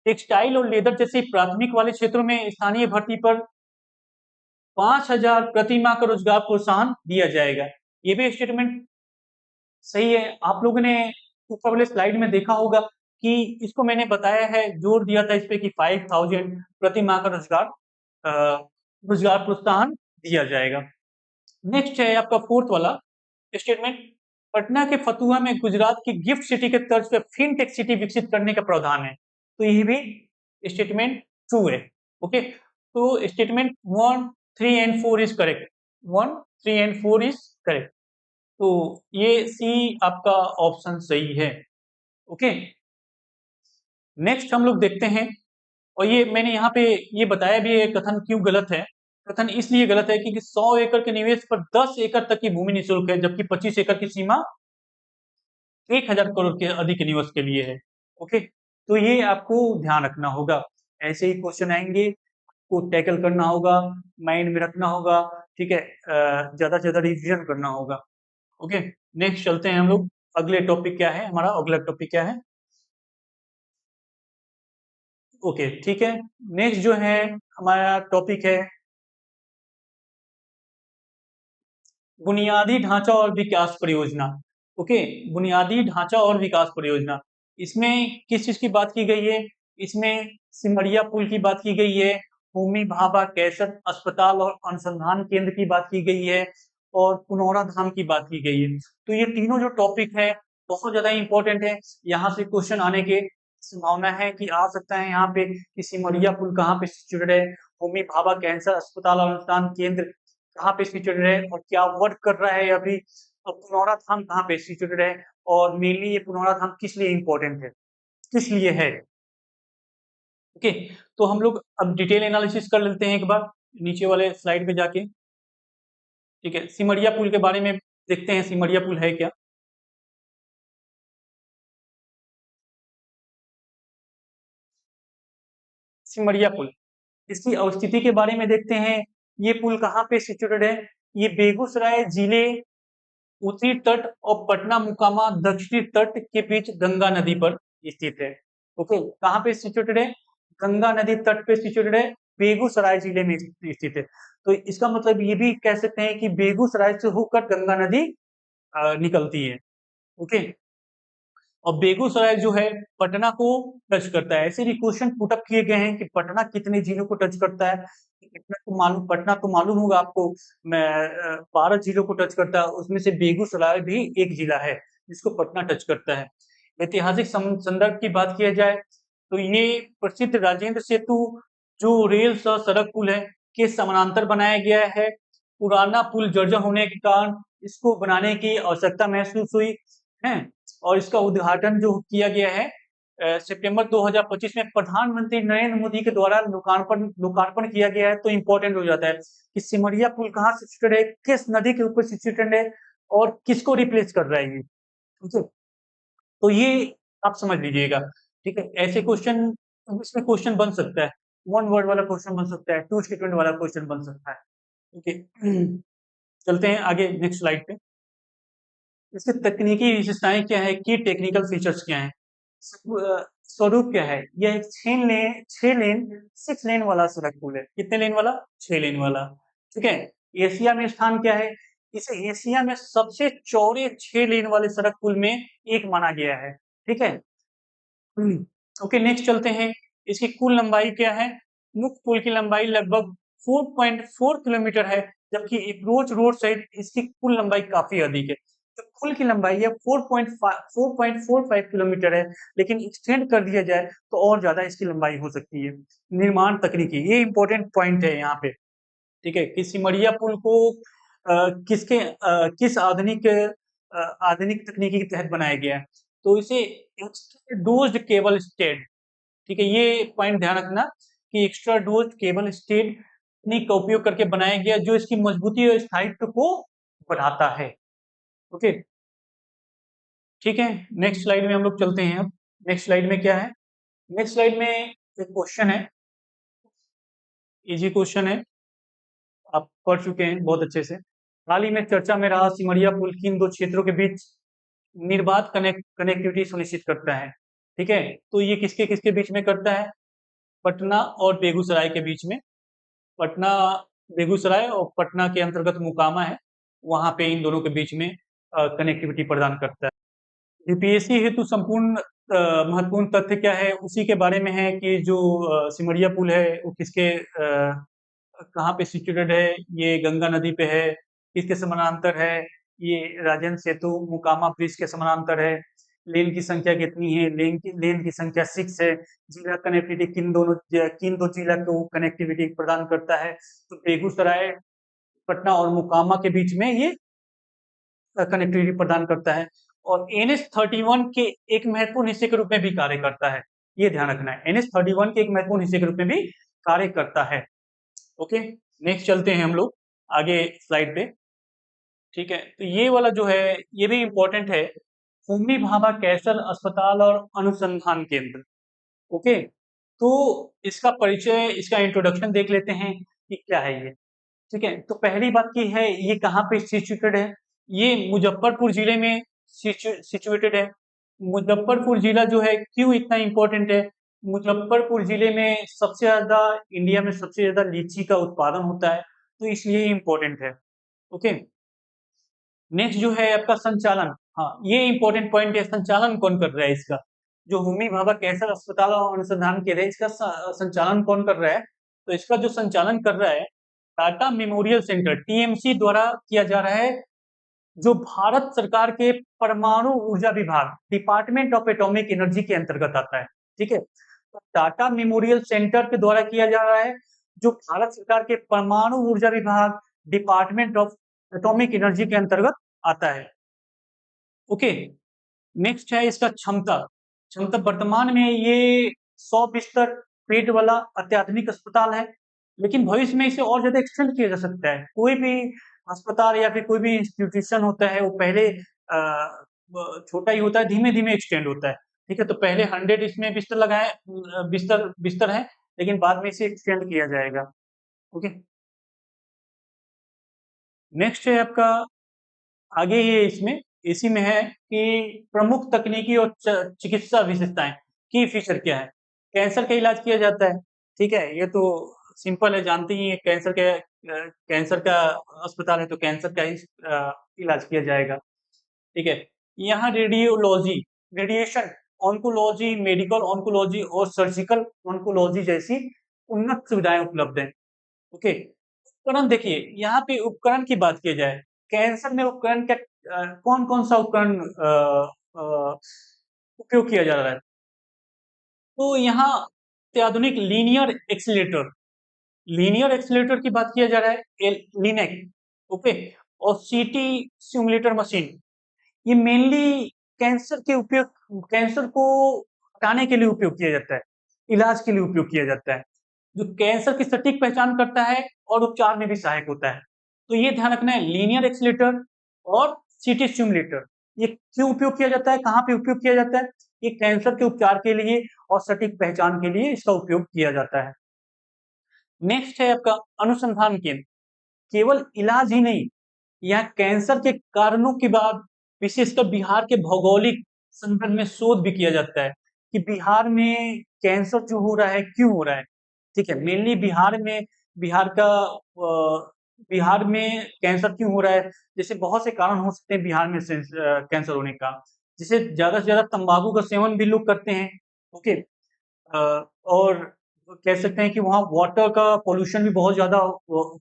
टेक्सटाइल और लेदर जैसे प्राथमिक वाले क्षेत्रों में स्थानीय भर्ती पर 5,000 प्रति माह का रोजगार प्रोत्साहन दिया जाएगा। ये भी स्टेटमेंट सही है। आप लोगों ने ऊपर वाले स्लाइड में देखा होगा कि इसको मैंने बताया है, जोर दिया था इस पे कि 5,000 प्रति माह का रोजगार प्रोत्साहन दिया जाएगा। नेक्स्ट है आपका फोर्थ वाला स्टेटमेंट, पटना के फतुहा में गुजरात की गिफ्ट सिटी के तर्ज पे फिनटेक सिटी विकसित करने का प्रावधान है। तो ये भी स्टेटमेंट ट्रू है, ओके? तो statement 1, 3 and 4 is correct. 1, 3 and 4 is correct. तो ये सी आपका ऑप्शन सही है, ओके? नेक्स्ट हम लोग देखते हैं, और ये मैंने यहाँ पे ये बताया भी है कथन क्यों गलत है। कथन इसलिए गलत है क्योंकि 100 एकड़ के निवेश पर 10 एकड़ तक की भूमि निःशुल्क है, जबकि 25 एकड़ की सीमा 1,000 करोड़ के अधिक निवेश के लिए है, ओके? तो ये आपको ध्यान रखना होगा। ऐसे ही क्वेश्चन आएंगे, को टैकल करना होगा, माइंड में रखना होगा, ठीक है। ज्यादा से ज्यादा रिविजन करना होगा। ओके, नेक्स्ट चलते हैं हम लोग। अगले टॉपिक क्या है हमारा, अगला टॉपिक क्या है? ओके, ठीक है। नेक्स्ट जो है हमारा टॉपिक है बुनियादी ढांचा और विकास परियोजना। ओके, बुनियादी ढांचा और विकास परियोजना। इसमें किस चीज की बात की गई है? इसमें सिमरिया पुल की बात की गई है, होमी भाभा कैंसर अस्पताल और अनुसंधान केंद्र की बात की गई है, और पुनौरा धाम की बात की गई है। तो ये तीनों जो टॉपिक है बहुत ज्यादा इंपॉर्टेंट है। यहाँ से क्वेश्चन आने के संभावना है कि आ सकता है यहाँ पे कि सिमरिया पुल कहाँ पे सिचुएटेड है, होमी भाभा कैंसर अस्पताल और अनुसंधान केंद्र कहाँ पे सिचुएटेड है और क्या वर्क कर रहा है अभी, और पुनौरा धाम कहाँ पे सिचुएटेड है, और मेनली ये पुनौरा धाम किस लिए इंपॉर्टेंट है, किस लिए है। ओके, तो हम लोग अब डिटेल एनालिसिस कर लेते हैं एक बार नीचे वाले स्लाइड पे जाके। ठीक है, सिमरिया पुल के बारे में देखते हैं, सिमरिया पुल है क्या। सिमरिया पुल, इसकी अवस्थिति के बारे में देखते हैं। ये पुल कहाँ पे सिचुएटेड है? ये बेगूसराय जिले उत्तरी तट और पटना मुकामा दक्षिणी तट के बीच गंगा नदी पर स्थित है। ओके, कहाँ पे सिचुएटेड है? गंगा नदी तट पे सिचुएटेड है, बेगूसराय जिले में स्थित है। तो इसका मतलब ये भी कह सकते हैं कि बेगूसराय से होकर गंगा नदी निकलती है। ओके, और बेगूसराय जो है पटना को टच करता है। ऐसे भी क्वेश्चन पुटअप किए गए हैं कि पटना कितने जिलों को टच करता है। पटना तो मालूम होगा आपको, मैं 12 जिलों को टच करता है, उसमें से बेगूसराय भी एक जिला है जिसको पटना टच करता है। ऐतिहासिक संदर्भ की बात किया जाए तो ये प्रसिद्ध राजेंद्र सेतु जो रेल सह सड़क पुल है के समानांतर बनाया गया है। पुराना पुल जर्जर होने के कारण इसको बनाने की आवश्यकता महसूस हुई है, और इसका उद्घाटन जो किया गया है सितंबर 2025 में प्रधानमंत्री नरेंद्र मोदी के द्वारा लोकार्पण लोकार्पण किया गया है। तो इंपॉर्टेंट हो जाता है कि सिमरिया पुल कहाँ सिचुएटेड है, किस नदी के ऊपर सिचुएटेड है, और किसको रिप्लेस कर रहा है ये। ठीक है, तो ये आप समझ लीजिएगा। ठीक है, ऐसे क्वेश्चन इसमें क्वेश्चन बन सकता है, वन वर्ड वाला क्वेश्चन बन सकता है, टू स्टेटमेंट वाला क्वेश्चन बन सकता है। ठीक है, चलते हैं आगे नेक्स्ट स्लाइड पे। इसकी तकनीकी विशेषताएं क्या है, की टेक्निकल फीचर्स क्या है, स्वरूप क्या है। यह एक 6 लेन 6 लेन वाला सड़क पुल है। कितने लेन वाला? 6 लेन वाला। ठीक है, एशिया में स्थान क्या है? इसे एशिया में सबसे चौड़े 6 लेन वाले सड़क पुल में एक माना गया है। ठीक है, ओके, नेक्स्ट चलते हैं। इसकी कुल लंबाई क्या है? मुख्य पुल की लंबाई लगभग 4.4 किलोमीटर है, जबकि अप्रोच रोड सहित इसकी कुल लंबाई काफी अधिक है। तो पुल की लंबाई है 4.45 किलोमीटर है, लेकिन एक्सटेंड कर दिया जाए तो और ज्यादा इसकी लंबाई हो सकती है। निर्माण तकनीकी, ये इंपॉर्टेंट पॉइंट है यहाँ पे। ठीक है, कि सिमरिया पुल को किस आधुनिक तकनीकी के तहत बनाया गया है। तो इसे डोज्ड केबल स्टेड, ठीक है, ये पॉइंट ध्यान रखना कि एक्स्ट्रा डोज्ड केबल स्टेड तकनीक का उपयोग करके बनाया गया, जो इसकी मजबूती और स्थायित्व को बढ़ाता है। ओके, ठीक है, नेक्स्ट स्लाइड में हम लोग चलते हैं। अब नेक्स्ट स्लाइड में क्या है? नेक्स्ट स्लाइड में एक क्वेश्चन है, इजी क्वेश्चन है, आप पढ़ चुके हैं बहुत अच्छे से। हाल ही में चर्चा में रहा सिमरिया पुल किन दो क्षेत्रों के बीच निर्बाध कनेक्टिविटी सुनिश्चित करता है। ठीक है, तो ये किसके किसके बीच में करता है? पटना और बेगूसराय के बीच में। पटना, बेगूसराय और पटना के अंतर्गत मुकामा है, वहां पे इन दोनों के बीच में कनेक्टिविटी प्रदान करता है। यूपीएससी हेतु संपूर्ण महत्वपूर्ण तथ्य क्या है, उसी के बारे में है कि जो सिमरिया पुल है वो किसके कहाँ पे सिचुएटेड है, ये गंगा नदी पे है, किसके समानांतर है, ये राजेंद्र सेतु मुकामा ब्रिज के समानांतर है, लेन की संख्या कितनी है, लेन की संख्या 6 है, जिला कनेक्टिविटी किन दो जिला को कनेक्टिविटी प्रदान करता है। तो बेगूसराय, पटना और मुकामा के बीच में ये कनेक्टिविटी प्रदान करता है, और NH31 के एक महत्वपूर्ण हिस्से के रूप में भी कार्य करता है। ये ध्यान रखना है, NH31 के एक महत्वपूर्ण हिस्से के रूप में भी कार्य करता है। ओके, नेक्स्ट चलते हैं हम लोग आगे स्लाइड पे। ठीक है, तो ये वाला जो है ये भी इंपॉर्टेंट है, होमी भाभा कैंसर अस्पताल और अनुसंधान केंद्र। ओके, तो इसका परिचय, इसका इंट्रोडक्शन देख लेते हैं कि क्या है ये। ठीक है, तो पहली बात की है, ये कहाँ पे सिचुएटेड है? ये मुजफ्फरपुर जिले में सिचुएटेड है। मुजफ्फरपुर जिला जो है क्यों इतना इम्पोर्टेंट है? मुजफ्फरपुर जिले में सबसे ज़्यादा, इंडिया में सबसे ज़्यादा लीची का उत्पादन होता है, तो इसलिए इम्पोर्टेंट है। ओके, नेक्स्ट जो है आपका संचालन। हाँ, ये इम्पोर्टेंट पॉइंट है, संचालन कौन कर रहा है इसका? जो होमी भाभा कैंसर अस्पताल और अनुसंधान केंद्र है, इसका संचालन कौन कर रहा है? तो इसका जो संचालन कर रहा है, टाटा मेमोरियल सेंटर टीएमसी द्वारा किया जा रहा है, जो भारत सरकार के परमाणु ऊर्जा विभाग, डिपार्टमेंट ऑफ एटॉमिक एनर्जी के अंतर्गत आता है। ठीक है, तो टाटा मेमोरियल सेंटर के द्वारा किया जा रहा है, जो भारत सरकार के परमाणु ऊर्जा विभाग, डिपार्टमेंट ऑफ एटॉमिक एनर्जी के अंतर्गत आता है। ओके, नेक्स्ट है इसका क्षमता। क्षमता वर्तमान में ये 100 बिस्तर बेड वाला अत्याधुनिक अस्पताल है, लेकिन भविष्य में इसे और ज़्यादा एक्सटेंड किया जा सकता है। कोई भी अस्पताल या फिर कोई भी इंस्टीट्यूशन होता है, वो पहले छोटा ही होता है, धीमे-धीमे एक्सटेंड होता है। ठीक है, तो पहले 100 इसमें बिस्तर लगाए, बिस्तर बिस्तर हैं, लेकिन बाद में इसे एक्सटेंड किया जाएगा। ओके, नेक्स्ट है आपका, आगे ये इसमें इसी में है कि प्रमुख तकनीकी और चिकित्सा विशेषताएं, की फीचर क्या है? कैंसर का इलाज किया जाता है। ठीक है, ये तो सिंपल है, जानते ही हैं, कैंसर का अस्पताल है, तो कैंसर का ही इलाज किया जाएगा। ठीक है, यहाँ radiology, radiation oncology, medical oncology और सर्जिकल ऑन्कोलॉजी जैसी उन्नत सुविधाएं उपलब्ध हैं। ओके, उपकरण देखिए, यहाँ पे उपकरण की बात की जाए, कैंसर में उपकरण क्या, कौन-कौन सा उपकरण अ, उपयोग किया जा रहा है? तो यहाँ अत्याधुनिक लीनियर एक्सीलरेटर की बात किया जा रहा है, लिनेक, ओके, और सीटी सिमुलेटर मशीन। ये मेनली कैंसर को हटाने के लिए उपयोग किया जाता है, इलाज के लिए उपयोग किया जाता है, जो कैंसर की सटीक पहचान करता है और उपचार में भी सहायक होता है। तो ये ध्यान रखना है, लीनियर एक्सीलरेटर और सीटी स्टिम्युलेटर, ये क्यों उपयोग किया जाता है, कहाँ पे उपयोग किया जाता है? ये कैंसर के उपचार के लिए और सटीक पहचान के लिए इसका उपयोग किया जाता है। नेक्स्ट है आपका अनुसंधान केंद्र। केवल इलाज ही नहीं, यहाँ कैंसर के कारणों के बाद विशेषकर बिहार के भौगोलिक संदर्भ में शोध भी किया जाता है कि बिहार में कैंसर जो हो रहा है, क्यों हो रहा है? ठीक है, मेनली बिहार में कैंसर क्यों हो रहा है? जैसे बहुत से कारण हो सकते हैं बिहार में कैंसर होने का। जैसे ज़्यादा से ज़्यादा तंबाकू का सेवन भी लोग करते हैं। ओके, और कह सकते हैं कि वहाँ वाटर का पॉल्यूशन भी बहुत ज़्यादा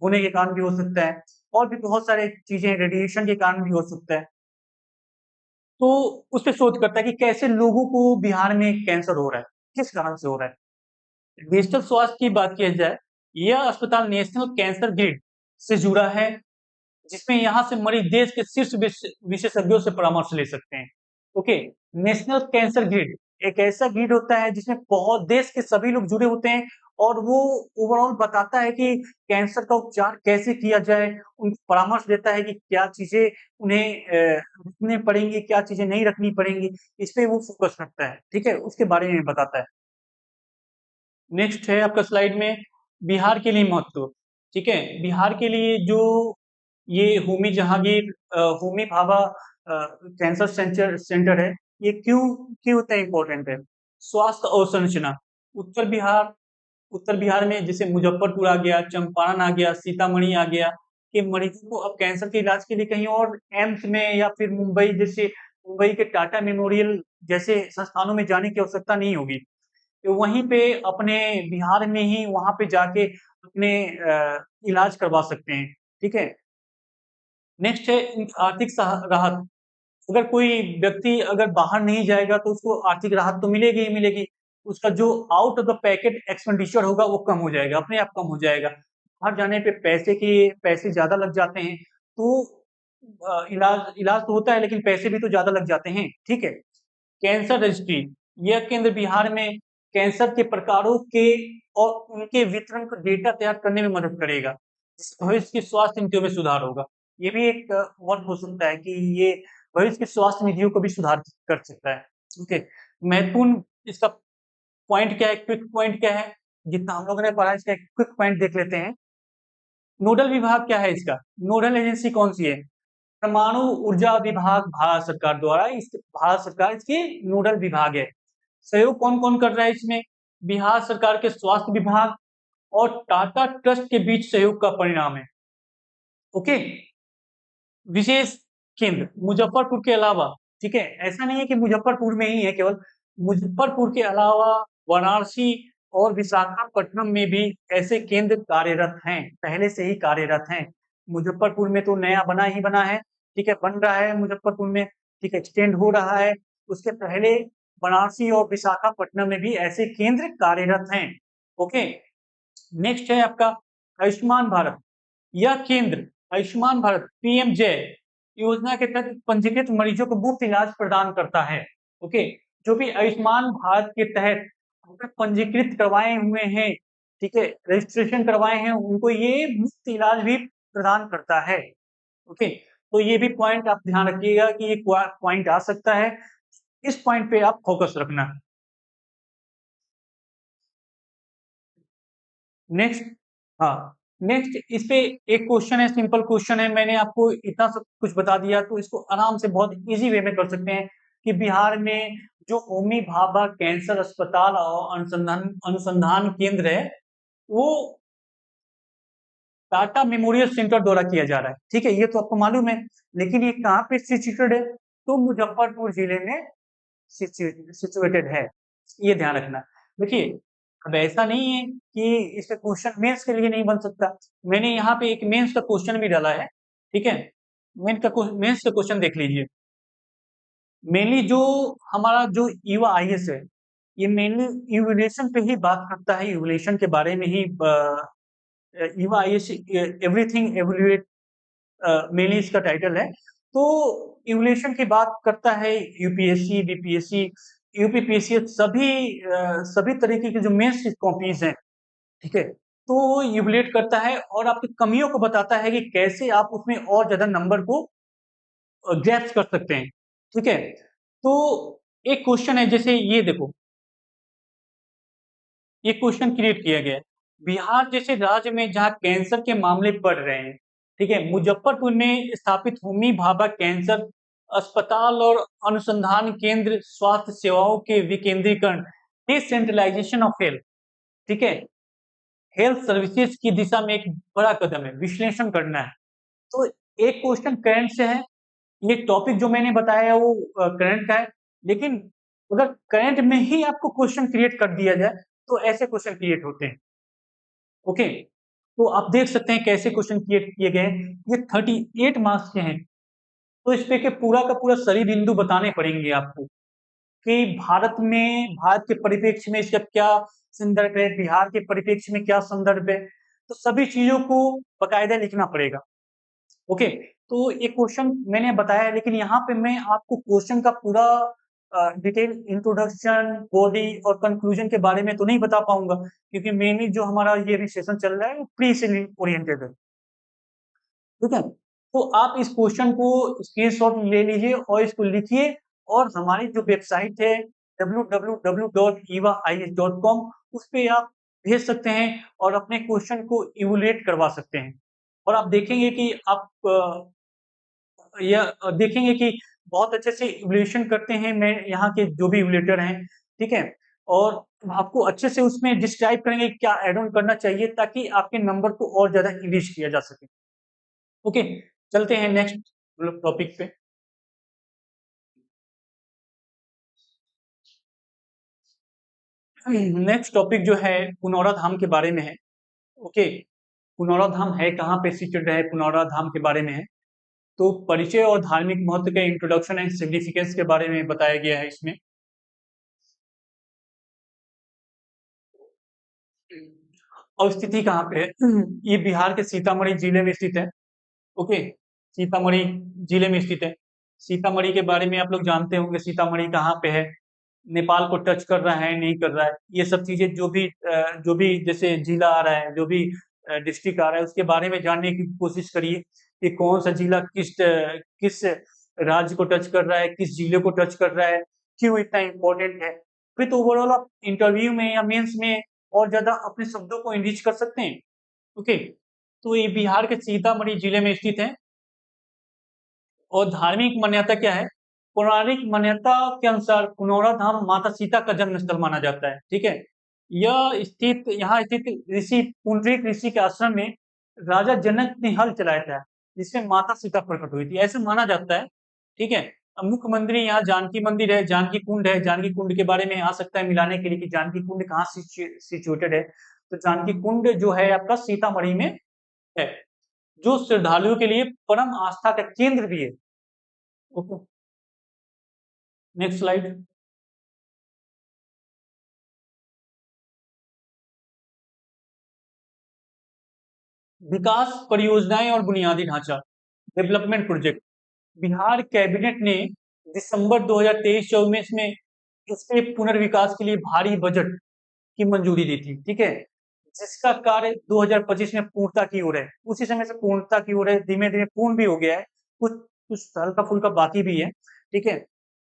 होने के कारण भी हो सकता है, और भी बहुत सारी चीज़ें रेडिएशन के कारण भी हो सकता है। तो उस पे शोध करता है कि कैसे लोगों को बिहार में कैंसर हो रहा है, किस कारण से हो रहा है। डिजिटल स्वास्थ्य की बात की जाए, यह अस्पताल नेशनल कैंसर ग्रिड से जुड़ा है, जिसमें यहाँ से मरीज देश के शीर्ष विशेषज्ञों से परामर्श ले सकते हैं। ओके, नेशनल कैंसर ग्रिड एक ऐसा ग्रिड होता है जिसमें बहुत देश के सभी लोग जुड़े होते हैं, और वो ओवरऑल बताता है कि कैंसर का उपचार कैसे किया जाए, उनको परामर्श देता है कि क्या चीज़ें उन्हें रखनी पड़ेंगी, क्या चीज़ें नहीं रखनी पड़ेंगी, इस पे वो फ़ोकस रखता है, ठीक है? उसके बारे में बताता है। नेक्स्ट है आपका स्लाइड में बिहार के लिए महत्व, ठीक है? बिहार के लिए जो ये होमी भाभा कैंसर सेंटर है, ये क्यों क्यों इतना इम्पोर्टेंट है? स्वास्थ्य अवसंरचना, उत्तर बिहार उत्तर बिहार में जैसे मुजफ्फरपुर आ गया, चंपारण आ गया, सीतामढ़ी आ गया, के मरीजों को अब कैंसर के इलाज के लिए कहीं और एम्स में या फिर मुंबई के टाटा मेमोरियल जैसे संस्थानों में जाने की आवश्यकता नहीं होगी। तो वहीं पे अपने बिहार में ही वहाँ पे जाके अपने इलाज करवा सकते हैं, ठीक है? नेक्स्ट है आर्थिक राहत। अगर कोई व्यक्ति अगर बाहर नहीं जाएगा तो उसको आर्थिक राहत तो मिलेगी ही मिलेगी। उसका जो out of the packet expenditure होगा वो कम हो जाएगा, अपने आप कम हो जाएगा। बाहर जाने पे पैसे ज़्यादा लग जाते हैं, तो इलाज इलाज तो होता है, लेकिन पैसे भी तो ज़्यादा लग जाते हैं, ठीक है? कैंसर रजिस्ट्री, यह केंद्र बिहार में कैंसर के प्रकारों के और उनके वितरण का डेटा तैयार करने में मदद करेगा, जिससे भविष्य की स्वास्थ्य नीतियों में सुधार होगा। ये भी एक वर्क हो सकता है कि ये भविष्य की स्वास्थ्य नीतियों को भी सुधार कर सकता है। ओके, महत्वपूर्ण इसका पॉइंट क्या है, क्विक पॉइंट क्या है, जितना हम लोगों ने पढ़ा इसका क्विक पॉइंट देख लेते हैं। नोडल विभाग क्या है इसका, नोडल एजेंसी कौन सी है, परमाणु ऊर्जा विभाग भारत सरकार द्वारा, इस भारत सरकार इसके नोडल विभाग है। सहयोग कौन कौन कर रहा है इसमें, बिहार सरकार के स्वास्थ्य विभाग और टाटा ट्रस्ट के बीच सहयोग का परिणाम है। ओके, विशेष केंद्र मुजफ्फरपुर के अलावा, ठीक है, ऐसा नहीं है कि मुजफ्फरपुर में ही है केवल, मुजफ्फरपुर के अलावा वाराणसी और विशाखापट्टनम में भी ऐसे केंद्र कार्यरत हैं, पहले से ही कार्यरत हैं। मुजफ्फरपुर में तो नया बना ही बना है, ठीक है, बन रहा है मुजफ्फरपुर में, ठीक है, एक्सटेंड हो रहा है। उसके पहले वाराणसी और विशाखापट्टनम में भी ऐसे केंद्र कार्यरत हैं। ओके, नेक्स्ट है आपका आयुष्मान भारत। यह केंद्र आयुष्मान भारत पीएमजे योजना के तहत पंजीकृत मरीजों को मुफ्त इलाज प्रदान करता है। ओके, जो भी आयुष्मान भारत के तहत पंजीकृत करवाए हुए हैं, ठीक है, रजिस्ट्रेशन करवाए हैं, उनको ये मुफ्त इलाज भी प्रदान करता है। ओके, तो ये भी पॉइंट आप ध्यान रखिएगा कि ये पॉइंट आ सकता है, इस पॉइंट पे आप फोकस रखना। नेक्स्ट, हाँ, नेक्स्ट इस पे एक क्वेश्चन है, सिंपल क्वेश्चन है, मैंने आपको इतना सब कुछ बता दिया, तो इसको आराम से बहुत इजी वे में कर सकते हैं कि बिहार में जो होमी भाभा कैंसर अस्पताल और अनुसंधान अनुसंधान केंद्र है, वो टाटा मेमोरियल सेंटर द्वारा किया जा रहा है, ठीक है, ये तो आपको मालूम है, लेकिन ये कहाँ पे सिचुएटेड है, तो मुजफ्फरपुर जिले में सिचुएटेड है, ये ध्यान रखना। देखिए, अब ऐसा नहीं है कि इसका क्वेश्चन मेंस के लिए नहीं बन सकता, मैंने यहाँ पे एक मेंस का क्वेश्चन भी डाला है, ठीक है, मेंस का क्वेश्चन देख लीजिए। मेनली जो हमारा जो युवा आईएएस है, ये मेनली इवोल्यूशन पे ही बात करता है, इवोल्यूशन के बारे में ही युवा आईएएस एवरीथिंग एवोल्यूएट मेनली इसका टाइटल है। तो इवोल्यूशन की बात करता है, यूपीएससी, बीपीएससी, यूपीपीएससी सभी तरीके की जो मेंस कॉपीज हैं, ठीक है, तो वो इवोल्यूट करता है और आपकी कमियों को बताता है कि कैसे आप उसमें और ज्यादा नंबर को ग्रैप्स कर सकते हैं, ठीक है। तो एक क्वेश्चन है, जैसे ये देखो, ये क्वेश्चन क्रिएट किया गया है, बिहार जैसे राज्य में जहां कैंसर के मामले बढ़ रहे हैं, ठीक है, मुजफ्फरपुर में स्थापित होमी भाभा कैंसर अस्पताल और अनुसंधान केंद्र स्वास्थ्य सेवाओं के विकेंद्रीकरण, डिसेंट्रलाइजेशन ऑफ हेल्थ, ठीक है, हेल्थ सर्विसेज की दिशा में एक बड़ा कदम है, विश्लेषण करना है। तो एक क्वेश्चन करंट से है, ये टॉपिक जो मैंने बताया है वो करंट का है, लेकिन अगर करंट में ही आपको क्वेश्चन क्रिएट कर दिया जाए तो ऐसे क्वेश्चन क्रिएट होते हैं। ओके, तो आप देख सकते हैं कैसे क्वेश्चन क्रिएट किए गए हैं, ये 38 मार्क्स के हैं, तो इस पे के पूरा का पूरा सही बिंदु बताने पड़ेंगे आपको कि भारत के परिप्रेक्ष्य में इसका क्या संदर्भ है, बिहार के परिप्रेक्ष्य में क्या संदर्भ है, तो सभी चीजों को बकायदा लिखना पड़ेगा। ओके, तो ये क्वेश्चन मैंने बताया है, लेकिन यहाँ पे मैं आपको क्वेश्चन का पूरा डिटेल इंट्रोडक्शन, बॉडी और कंक्लूजन के बारे में तो नहीं बता पाऊंगा, क्योंकि मेनली जो हमारा ये सेशन चल रहा है वो प्री से ओरिएंटेड है, ठीक है। तो आप इस क्वेश्चन को स्क्रीनशॉट ले लीजिए और इसको लिखिए, और हमारी जो वेबसाइट है www.evaIAS.com, उस पे आप भेज सकते हैं और अपने क्वेश्चन को इवैल्यूएट करवा सकते हैं, और आप देखेंगे कि आप देखेंगे कि बहुत अच्छे से इवैल्यूएशन करते हैं मैं यहाँ के जो भी इवैल्यूएटर हैं, ठीक है, और आपको अच्छे से उसमें डिस्क्राइब करेंगे क्या ऐड ऑन करना चाहिए ताकि आपके नंबर को और ज्यादा इंक्रीज किया जा सके। ओके, चलते हैं नेक्स्ट टॉपिक पे। नेक्स्ट टॉपिक जो है पुनौरा धाम के बारे में है। ओके, पुनौरा धाम है कहाँ पे सिचुएटेड है, पुनौरा धाम के बारे में है, तो परिचय और धार्मिक महत्व का इंट्रोडक्शन एंड सिग्निफिकेंस के बारे में बताया गया है इसमें। और स्थिति कहाँ पे है, ये बिहार के सीतामढ़ी जिले में स्थित है। ओके, सीतामढ़ी जिले में स्थित है। सीतामढ़ी के बारे में आप लोग जानते होंगे, सीतामढ़ी कहाँ पे है, नेपाल को टच कर रहा है नहीं कर रहा है, ये सब चीजें जो भी जैसे जिला आ रहा है, जो भी डिस्ट्रिक्ट आ रहा है, उसके बारे में जानने की कोशिश करिए कि कौन सा जिला किस राज्य को टच कर रहा है, किस जिले को टच कर रहा है, क्यों इतना इम्पोर्टेंट है। फिर तो ओवरऑल आप इंटरव्यू में या मेंस में और ज़्यादा अपने शब्दों को एनरिच कर सकते हैं। ओके, तो ये बिहार के सीतामढ़ी जिले में स्थित है। और धार्मिक मान्यता क्या है? पौराणिक मान्यता के अनुसार पुनौरा धाम माता सीता का जन्म स्थल माना जाता है, ठीक है? यहाँ स्थित ऋषि पुंडरीक ऋषि के आश्रम में राजा जनक ने हल चलाया था, जिसमें माता सीता प्रकट हुई थी, ऐसा माना जाता है, ठीक है? अब मुख्य मंदिर यहाँ जानकी मंदिर है, जानकी कुंड है, जानकी कुंड के बारे में आ सकता है मिलाने के लिए कि जानकी कुंड कहाँ सिचुएटेड है, तो जानकी कुंड जो है आपका सीतामढ़ी में है, जो श्रद्धालुओं के लिए परम आस्था का केंद्र भी है। Okay, next slide. विकास परियोजनाएं और बुनियादी ढांचा, डेवलपमेंट प्रोजेक्ट। बिहार कैबिनेट ने दिसंबर 2023-24 में इसके पुनर्विकास के लिए भारी बजट की मंजूरी दी थी, ठीक है? जिसका कार्य 2025 में पूर्णता की ओर है। उसी समय से पूर्णता की ओर है, धीमे-धीमे पूर्ण भी हो गया है, कुछ कुछ हल्का-फुल्का बाकी भी है, ठीक है?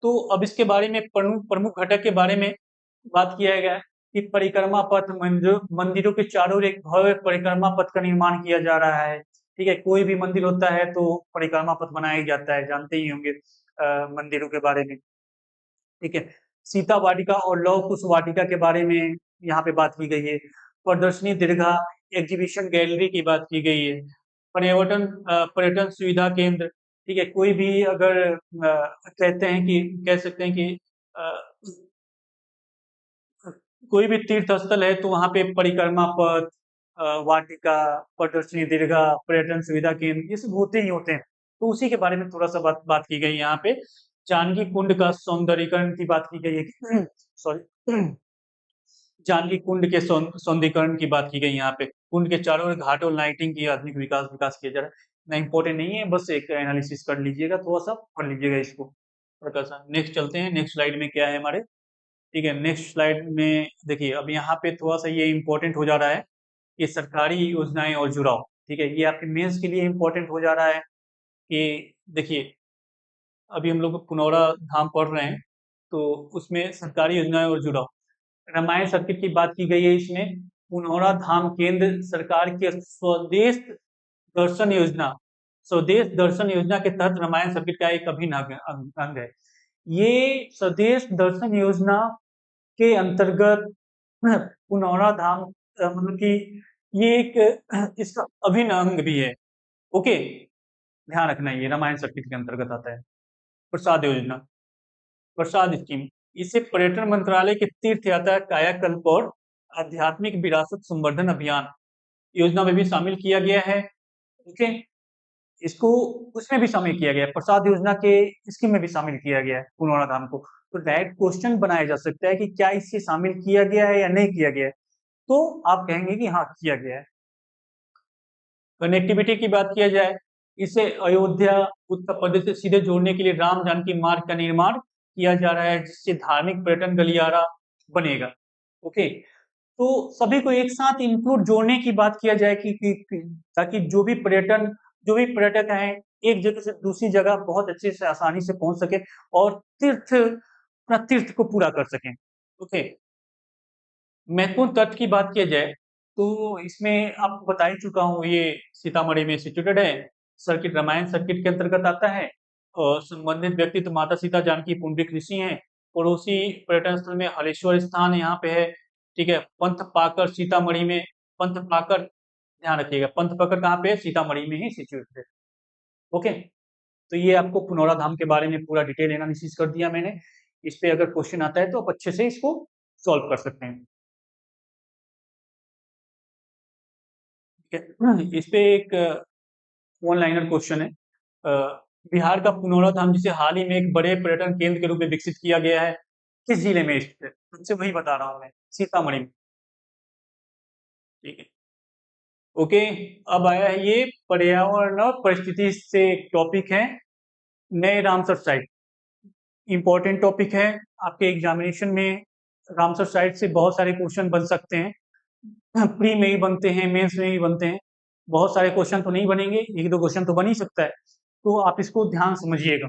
तो अब इसके बारे में प्रमुख प्रमुख घटक के बारे में बात किया गया है कि परिक्रमा पथ मंदिरों के चारों ओर एक भव्य परिक्रमा पथ का निर्माण किया जा रहा है, ठीक है? कोई भी मंदिर होता है तो परिक्रमा पथ बनाया ही जाता है, जानते ही होंगे मंदिरों के बारे में, ठीक है? सीता वाटिका और लौह कुश वाटिका के बारे में यहाँ पे बात की गई है। प्रदर्शनी दीर्घा, एग्जीबिशन गैलरी की बात की गई है। पर्यटन सुविधा केंद्र, ठीक है? कोई भी अगर कहते हैं कि कह सकते हैं कि अ, कोई भी तीर्थ स्थल है तो वहाँ पे परिक्रमा पथ, वाटिका, प्रदर्शनी दीर्घा, पर्यटन सुविधा केंद्र, ये सब होते ही होते हैं। तो उसी के बारे में थोड़ा-सा बात बात की गई है यहाँ पे। जानकी कुंड का सौंदर्यीकरण की बात की गई है कि सॉरी जानकी कुंड के सौंदर्यीकरण की बात की गई यहाँ पे। कुंड के चारों ओर घाट और लाइटिंग की आधुनिक विकास किया जा रहा है। इतना इम्पोर्टेंट नहीं है, बस एक एनालिसिस कर लीजिएगा, थोड़ा-सा पढ़ लीजिएगा इसको हल्का-सा। नेक्स्ट चलते हैं, नेक्स्ट स्लाइड में क्या है हमारे? ठीक है, नेक्स्ट स्लाइड में देखिए, अब यहाँ पे थोड़ा-सा ये इम्पोर्टेंट हो जा रहा है, कि सरकारी योजनाएँ और जुड़ाव, ठीक है? ये आपके मेंस के लिए इम्पोर्टेंट हो जा रहा है कि देखिए, अभी हम लोग पुनौरा धाम पढ़ रहे हैं, तो उसमें सरकारी योजनाएँ और जुड़ाव। रामायण सर्किट की बात की गई है इसमें। पुनौरा धाम केंद्र सरकार के दर्शन योजना स्वदेश दर्शन योजना के तहत रामायण सर्किट का एक अभिन्न अंग है। ये स्वदेश दर्शन योजना के अंतर्गत पुनौरा धाम मतलब कि ये एक इसका अभिन्न अंग भी है। ओके, ध्यान रखना, ये रामायण सर्किट के अंतर्गत आता है। प्रसाद योजना, प्रसाद स्कीम, इसे पर्यटन मंत्रालय के तीर्थ यात्रा कायाकल्प और आध्यात्मिक विरासत संवर्धन अभियान योजना में भी शामिल किया गया है। ओके, इसको उसमें भी शामिल किया गया है, प्रसाद योजना के स्कीम में भी शामिल किया गया है पुनौरा धाम को। तो डायरेक्ट क्वेश्चन बनाया जा सकता है कि क्या इसे शामिल किया गया है या नहीं किया गया है? तो आप कहेंगे कि हाँ, किया गया है। कनेक्टिविटी की बात किया जाए, इसे अयोध्या, उत्तर प्रदेश से सीधे जोड़ने के लिए राम जानकी मार्ग का निर्माण किया जा रहा है, जिससे धार्मिक पर्यटन गलियारा बनेगा। ओके, तो सभी को एक साथ इंक्लूड जोड़ने की बात किया जाए कि ताकि जो भी पर्यटक हैं, एक जगह से दूसरी जगह बहुत अच्छे से आसानी से पहुँच सकें और अपना तीर्थ को पूरा कर सकें। ओके, महत्वपूर्ण तथ्य की बात किया जाए, तो इसमें आपको बता ही चुका हूँ, ये सीतामढ़ी में सिचुएटेड है, सर्किट रामायण सर्किट के अंतर्गत आता है और संबंधित व्यक्ति तो माता सीता जानकी पुंडरीक ऋषि हैं। पड़ोसी पर्यटन स्थल में हलेश्वर स्थान यहाँ पे है, ठीक है? पंथ पाकर सीतामढ़ी में, पंथ पाकर ध्यान रखिएगा, पंथ पाकर कहाँ पे है? सीतामढ़ी में ही सिचुएटेड है। ओके, तो ये आपको पुनौरा धाम के बारे में पूरा डिटेल एनालिसिस कर दिया मैंने। इस पे अगर क्वेश्चन आता है तो आप अच्छे से इसको सॉल्व कर सकते हैं। इस पे एक वन लाइनर क्वेश्चन है। बिहार का पुनौरा धाम जिसे हाल ही में एक बड़े पर्यटन केंद्र के रूप में विकसित किया गया है, किस जिले में स्थित है? तुमसे वही बता रहा हूँ मैं, सीतामढ़ी में। ठीक है, ओके। अब आया है ये पर्यावरण और परिस्थिति से टॉपिक है, नए रामसर साइट। इंपॉर्टेंट टॉपिक है, आपके एग्जामिनेशन में रामसर साइट से बहुत सारे क्वेश्चन बन सकते हैं। प्री में ही बनते हैं, मेंस में भी बनते हैं। बहुत सारे क्वेश्चन तो नहीं बनेंगे, एक दो क्वेश्चन तो बन ही सकता है, तो आप इसको ध्यान समझिएगा।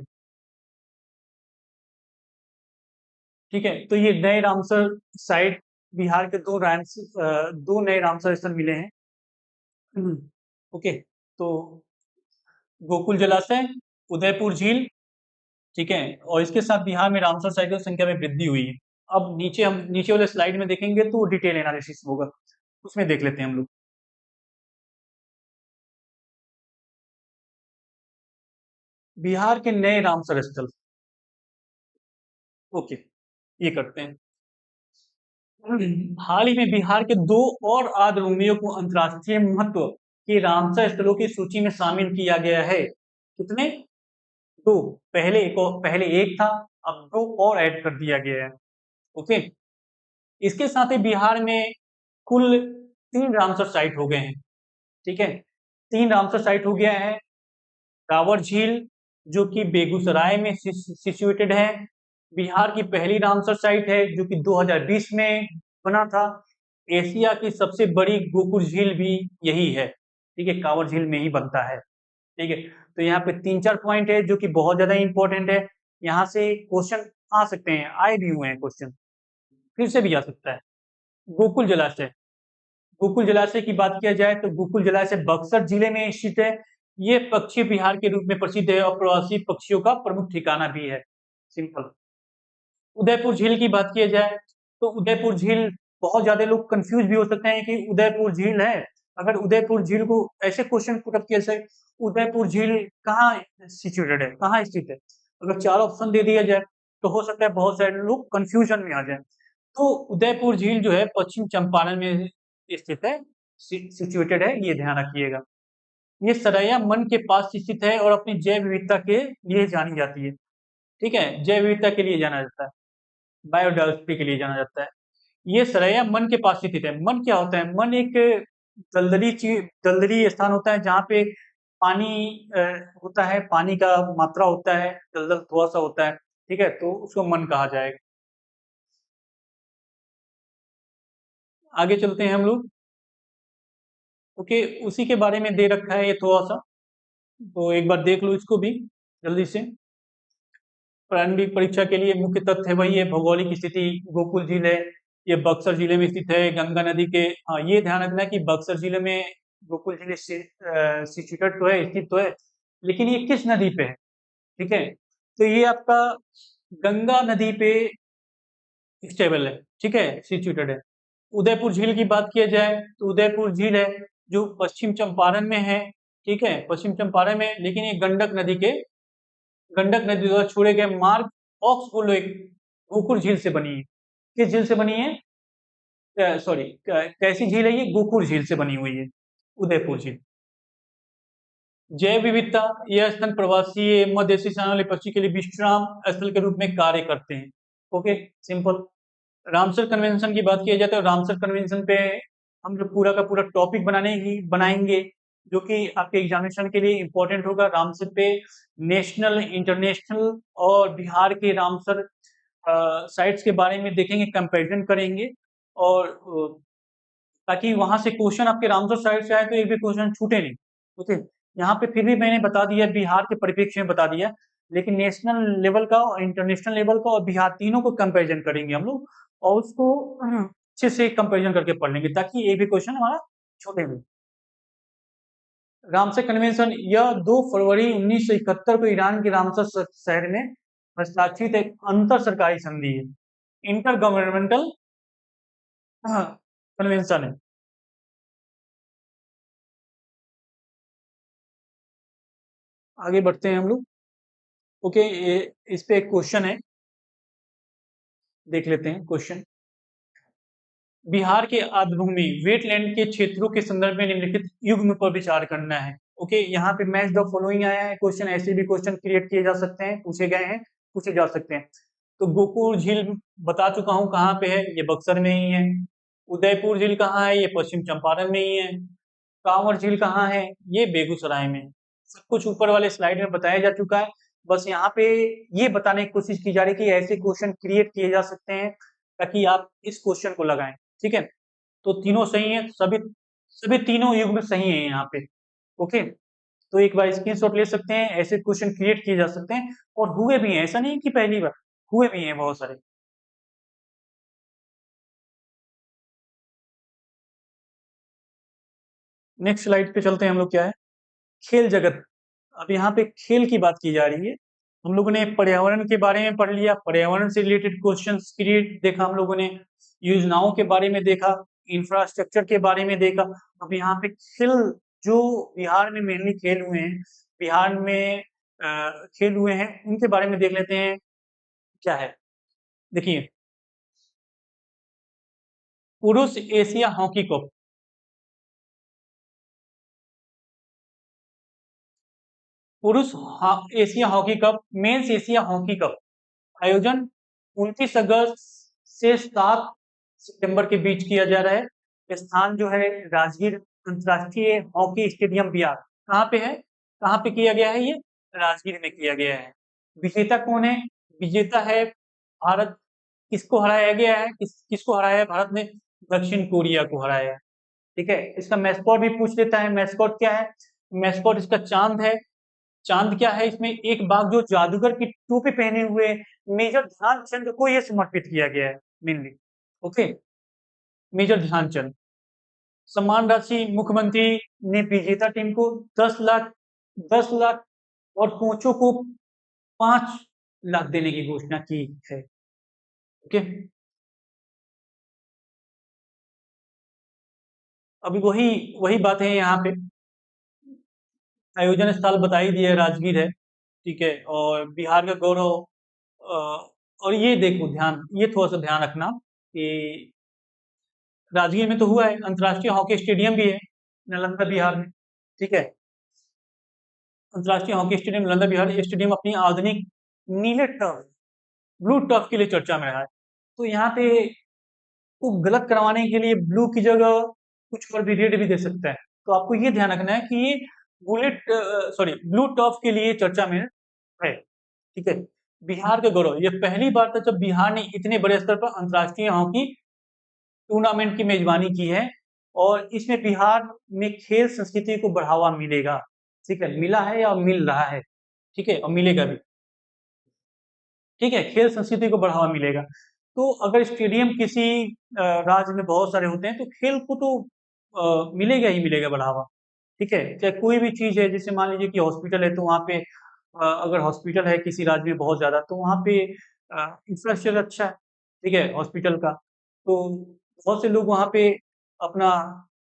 ठीक है, तो ये नए रामसर साइट, बिहार के दो नए रामसर स्थल मिले हैं। ओके, तो गोकुल जलाशय, उदयपुर झील, ठीक है, और इसके साथ बिहार में रामसर साइटों की संख्या में वृद्धि हुई है। अब नीचे वाले स्लाइड में देखेंगे तो डिटेल एनालिसिस होगा, उसमें देख लेते हैं हम लोग। बिहार के नए रामसर स्थल, ओके, ये करते हैं। हाल ही में बिहार के दो और आद्रभूमियों को अंतर्राष्ट्रीय महत्व के रामसर स्थलों की सूची में शामिल किया गया है। कितने? दो। पहले एक था, अब दो और ऐड कर दिया गया है। ओके, इसके साथ ही बिहार में कुल 3 रामसर साइट हो गए हैं। ठीक है, 3 रामसर साइट हो गया है। कांवर झील, जो कि बेगूसराय में सिचुएटेड है, बिहार की पहली रामसर साइट है जो कि 2020 में बना था। एशिया की सबसे बड़ी गोकुल झील भी यही है। ठीक है, कांवर झील में ही बनता है। ठीक है, तो यहाँ पे 3-4 पॉइंट है जो कि बहुत ज्यादा इंपॉर्टेंट है। यहाँ से क्वेश्चन आ सकते हैं, आए भी हुए हैं क्वेश्चन, फिर से भी आ सकता है। गोकुल जलाशय, गोकुल जलाशय की बात किया जाए तो गोकुल जलाशय बक्सर जिले में स्थित है। ये पक्षी विहार के रूप में प्रसिद्ध है और प्रवासी पक्षियों का प्रमुख ठिकाना भी है। सिंपल। उदयपुर झील की बात किया जाए तो उदयपुर झील, बहुत ज्यादा लोग कंफ्यूज भी हो सकते हैं कि उदयपुर झील है। अगर उदयपुर झील को ऐसे क्वेश्चन पुट अप किया जाए, उदयपुर झील कहाँ सिचुएटेड है, कहाँ स्थित है, अगर 4 ऑप्शन दे दिया जाए तो हो सकता है बहुत सारे लोग कंफ्यूजन में आ जाए। तो उदयपुर झील जो है पश्चिम चंपारण में स्थित है, सिचुएटेड है, ये ध्यान रखिएगा। ये सरैया मन के पास स्थित है और अपनी जैव विविधता के लिए जानी जाती है। ठीक है, जैव विविधता के लिए जाना जाता है, बायोडायवर्सिटी के लिए जाना जाता है। ये सरैया मन के पास स्थित है। मन क्या होता है? मन एक दलदली स्थान होता है जहाँ पे पानी अ, होता है, पानी का मात्रा होता है, दलदल थोड़ा सा होता है। ठीक है, तो उसको मन कहा जाएगा। आगे चलते हैं हम लोग। ओके, उसी के बारे में दे रखा है ये थोड़ा सा, तो एक बार देख लो इसको भी जल्दी से। प्रारंभिक परीक्षा के लिए मुख्य तथ्य वही है, भौगोलिक स्थिति, गोकुल झील है, ये बक्सर जिले में स्थित है, गंगा नदी के, हाँ ये ध्यान रखना है कि बक्सर जिले में गोकुल झील सिचुएटेड तो है, स्थित तो है, लेकिन ये किस नदी पे है? ठीक है, तो ये आपका गंगा नदी पे स्टेबल है। ठीक है, सिचुएटेड है। उदयपुर झील की बात किया जाए तो उदयपुर झील है जो पश्चिम चंपारण में है। ठीक है, पश्चिम चंपारण में, लेकिन ये गंडक नदी द्वारा छोड़े गए मार्ग ऑक्सबोलो एक गोकुल झील से बनी है। किस झील से बनी है? सॉरी, कैसी झील है ये? गोकुल झील से बनी हुई है, उदयपुर झील। जैव विविधता, यह स्थल प्रवासी मध्य एशिया से आने वाले पक्षी के लिए विश्राम स्थल के रूप में कार्य करते हैं। Okay, simple. रामसर कन्वेंशन की बात किया जाए तो रामसर कन्वेंशन पे हम लोग पूरा का पूरा टॉपिक बनाएंगे, जो कि आपके एग्जामिनेशन के लिए इंपॉर्टेंट होगा। रामसर पे नेशनल, इंटरनेशनल और बिहार के रामसर साइट्स के बारे में देखेंगे, कंपैरिजन करेंगे, और ताकि वहां से क्वेश्चन आपके रामसर साइड से आए तो एक भी क्वेश्चन छूटे नहीं। ओके, यहाँ पे फिर भी मैंने बता दिया, बिहार के परिप्रेक्ष्य में बता दिया, लेकिन नेशनल लेवल का और इंटरनेशनल लेवल का और बिहार, तीनों को कंपैरिजन करेंगे हम लोग, और उसको अच्छे से कंपैरिजन करके पढ़ लेंगे ताकि एक भी क्वेश्चन हमारा छूटे नहीं। रामसर कन्वेंशन, यह 2 फरवरी 1971 को ईरान के रामसर शहर में हस्ताक्षरित एक अंतर सरकारी संधि है, इंटर गवर्नमेंटल कन्वेंशन है। आगे बढ़ते हैं हम लोग। ओके, इस पे एक क्वेश्चन है, देख लेते हैं क्वेश्चन। बिहार के आर्द्रभूमि वेटलैंड के क्षेत्रों के संदर्भ में निम्नलिखित युग्म पर विचार करना है। ओके, यहाँ पे मैच द फॉलोइंग आया है क्वेश्चन, ऐसे भी क्वेश्चन क्रिएट किए जा सकते हैं, पूछे गए हैं, पूछे जा सकते हैं। तो गोकुल झील बता चुका हूँ कहाँ पे है, ये बक्सर में ही है। उदयपुर झील कहाँ है? ये पश्चिम चंपारण में ही है। कांवर झील कहाँ है? ये बेगूसराय में। सब कुछ ऊपर वाले स्लाइड में बताया जा चुका है। बस यहाँ पे ये बताने की कोशिश की जा रही है कि ऐसे क्वेश्चन क्रिएट किए जा सकते हैं ताकि आप इस क्वेश्चन को लगाएं। ठीक है, तो तीनों सही है, सभी सभी तीनों युग्म सही है यहाँ पे। ओके, तो एक बार स्क्रीनशॉट ले सकते हैं, ऐसे क्वेश्चन क्रिएट किए जा सकते हैं और हुए भी हैं, ऐसा नहीं कि पहली बार, हुए भी हैं बहुत सारे। नेक्स्ट स्लाइड पे चलते हैं हम लोग। क्या है खेल जगत। अब यहाँ पे खेल की बात की जा रही है। हम लोगों ने पर्यावरण के बारे में पढ़ लिया, पर्यावरण से रिलेटेड क्वेश्चंस क्रिएट देखा हम लोगों ने, योजनाओं के बारे में देखा, इंफ्रास्ट्रक्चर के बारे में देखा। अब यहाँ पे खेल जो बिहार में मेनली खेल हुए हैं, बिहार में खेल हुए हैं, उनके बारे में देख लेते हैं। क्या है देखिए, पुरुष एशिया हॉकी कप, पुरुष Asia hockey cup, men's Asia hockey cup आयोजन 29 अगस्त से 7 सितंबर के बीच किया जा रहा है। स्थान जो है राजगीर अंतर्राष्ट्रीय हॉकी स्टेडियम बिहार। कहाँ पे है, कहाँ पे किया गया है ये, राजगीर में किया गया है। विजेता कौन है, विजेता है भारत। किसको हराया गया है, किसको हराया है भारत ने, दक्षिण कोरिया को हराया है। ठीक है, इसका मैस्कॉट भी पूछ लेता है, मैस्कॉट क्या है, मैस्कॉट इसका चांद है। चांद क्या है, इसमें एक बाघ जो जादूगर की टोपी पहने हुए मेजर ध्यानचंद को ये समर्पित किया गया है मेनली। Okay, major Dhyanchand. सम्मान राशि मुख्यमंत्री ने विजेता टीम को 10 लाख, 10 लाख और कोचों को 5 लाख देने की घोषणा की है। ओके, अभी वही वही बात है यहाँ पे। आयोजन स्थल बता ही दिया, राजगीर है। ठीक है, और बिहार का गौरव। अ, और ये देखो ध्यान, ये थोड़ा सा ध्यान रखना कि राजगीर में तो हुआ है, अंतर्राष्ट्रीय हॉकी स्टेडियम भी है नालंदा बिहार में। ठीक है, अंतर्राष्ट्रीय हॉकी स्टेडियम नालंदा बिहार। ये स्टेडियम अपनी आधुनिक नीले टर्फ, ब्लू टर्फ के लिए चर्चा में रहा है। तो यहाँ पे को गलत करवाने के लिए ब्लू की जगह कुछ और भी रेड भी दे सकता है। तो आपको ये ध्यान रखना है कि ये बुलेट सॉरी ब्लू टर्फ के लिए चर्चा में है। ठीक है, बिहार का गौरव, ये पहली बार था जब बिहार ने इतने बड़े स्तर पर अंतर्राष्ट्रीय हॉकी टूर्नामेंट की मेजबानी की है, और इसमें बिहार में खेल संस्कृति को बढ़ावा मिलेगा। ठीक है, मिला है या मिल रहा है, ठीक है, और मिलेगा भी। ठीक है, खेल संस्कृति को बढ़ावा मिलेगा। तो अगर स्टेडियम किसी राज्य में बहुत सारे होते हैं तो खेल को तो मिलेगा ही मिलेगा बढ़ावा। ठीक है, चाहे कोई भी चीज है, जैसे मान लीजिए कि हॉस्पिटल है, तो वहाँ पे अगर हॉस्पिटल है किसी राज्य में बहुत ज्यादा, तो वहाँ पे इंफ्रास्ट्रक्चर अच्छा है। ठीक है, हॉस्पिटल का, तो बहुत से लोग वहाँ पे अपना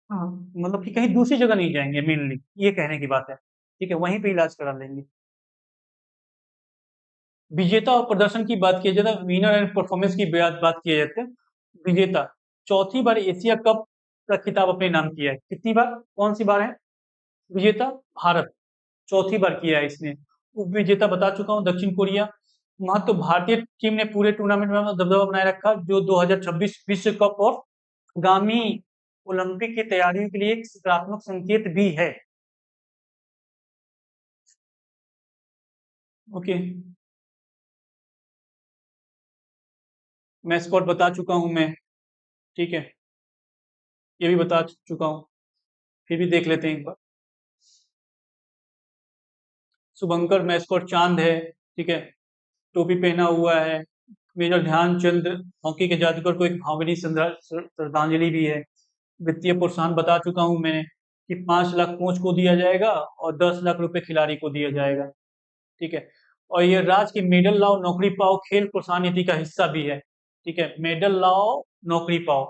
मतलब कि कहीं दूसरी जगह नहीं जाएंगे मेनली, ये कहने की बात है। ठीक है, वहीं पे इलाज करा लेंगे। विजेता और प्रदर्शन की बात की जाए तो विनर एंड परफॉर्मेंस की बात की जाती है। विजेता चौथी बार एशिया कप का खिताब अपने नाम किया है। कितनी बार, कौन सी बार है विजेता, भारत चौथी बार किया है इसने। उप विजेता बता चुका हूँ, दक्षिण कोरिया। महत्व, भारतीय टीम ने पूरे टूर्नामेंट में अपना दबदबा बनाए रखा, जो 2026 विश्व कप और आगामी ओलंपिक की तैयारियों के लिए एक सकारात्मक संकेत भी है। ओके, मैं स्कॉट बता चुका हूँ मैं। ठीक है, ये भी बता चुका हूँ, फिर भी देख लेते हैं एक बार। शुभंकर मैस्कॉट चांद है। ठीक है, टोपी पहना हुआ है। मेजर ध्यानचंद हॉकी के जादूगर को एक भावनीय श्रद्धांजलि भी है। वित्तीय प्रोत्साहन बता चुका हूं मैंने कि 5 लाख कोच को दिया जाएगा और 10 लाख रुपए खिलाड़ी को दिया जाएगा। ठीक है, और ये राज्य की मेडल लाओ नौकरी पाओ खेल प्रोत्साहन नीति का हिस्सा भी है। ठीक है, मेडल लाओ नौकरी पाओ,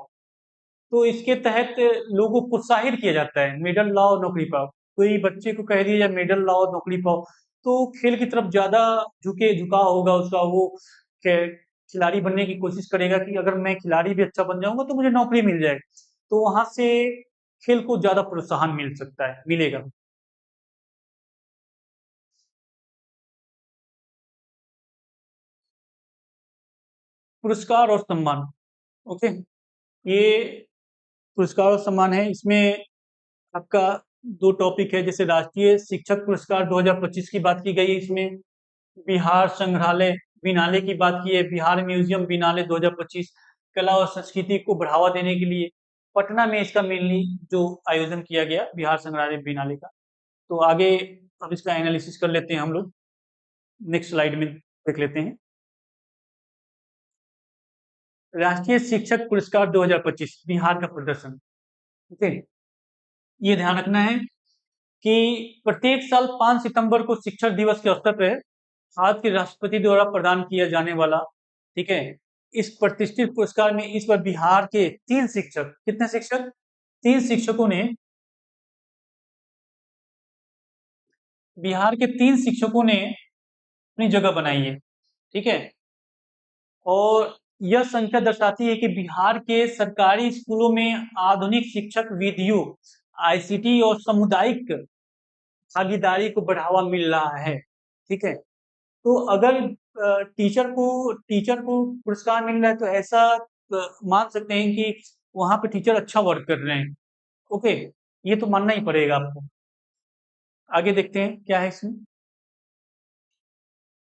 तो इसके तहत लोगों को प्रोत्साहित किया जाता है, मेडल लाओ नौकरी पाओ। कोई बच्चे को कह दिया जाए मेडल लाओ नौकरी पाओ, तो खेल की तरफ ज्यादा झुकाव होगा उसका। वो खिलाड़ी बनने की कोशिश करेगा कि अगर मैं खिलाड़ी भी अच्छा बन जाऊंगा तो मुझे नौकरी मिल जाएगी। तो वहां से खेल को ज्यादा प्रोत्साहन मिल सकता है, मिलेगा। पुरस्कार और सम्मान। ओके, ये पुरस्कार और सम्मान है। इसमें आपका दो टॉपिक है, जैसे राष्ट्रीय शिक्षक पुरस्कार 2025 की बात की गई है इसमें। बिहार संग्रहालय बिनाले की बात की है, बिहार म्यूजियम बिनाले 2025 कला और संस्कृति को बढ़ावा देने के लिए पटना में इसका मेनली जो आयोजन किया गया बिहार संग्रहालय बिनाले का। तो आगे अब इसका एनालिसिस कर लेते हैं हम लोग, नेक्स्ट स्लाइड में देख लेते हैं। राष्ट्रीय शिक्षक पुरस्कार 2025 बिहार का प्रदर्शन। ठीक है, ये ध्यान रखना है कि प्रत्येक साल 5 सितंबर को शिक्षक दिवस के अवसर पे भारत के राष्ट्रपति द्वारा प्रदान किया जाने वाला, ठीक है, इस प्रतिष्ठित पुरस्कार में इस बार बिहार के 3 शिक्षक, कितने शिक्षक? 3 शिक्षकों ने, बिहार के 3 शिक्षकों ने अपनी जगह बनाई है, ठीक है। और यह संख्या दर्शाती है कि बिहार के सरकारी स्कूलों में आधुनिक शिक्षक विधियों, आईसीटी और सामुदायिक भागीदारी को बढ़ावा मिल रहा है, ठीक है। तो अगर टीचर को पुरस्कार मिल रहा है तो ऐसा मान सकते हैं कि वहाँ पे टीचर अच्छा वर्क कर रहे हैं, ओके, ये तो मानना ही पड़ेगा आपको। आगे देखते हैं क्या है इसमें।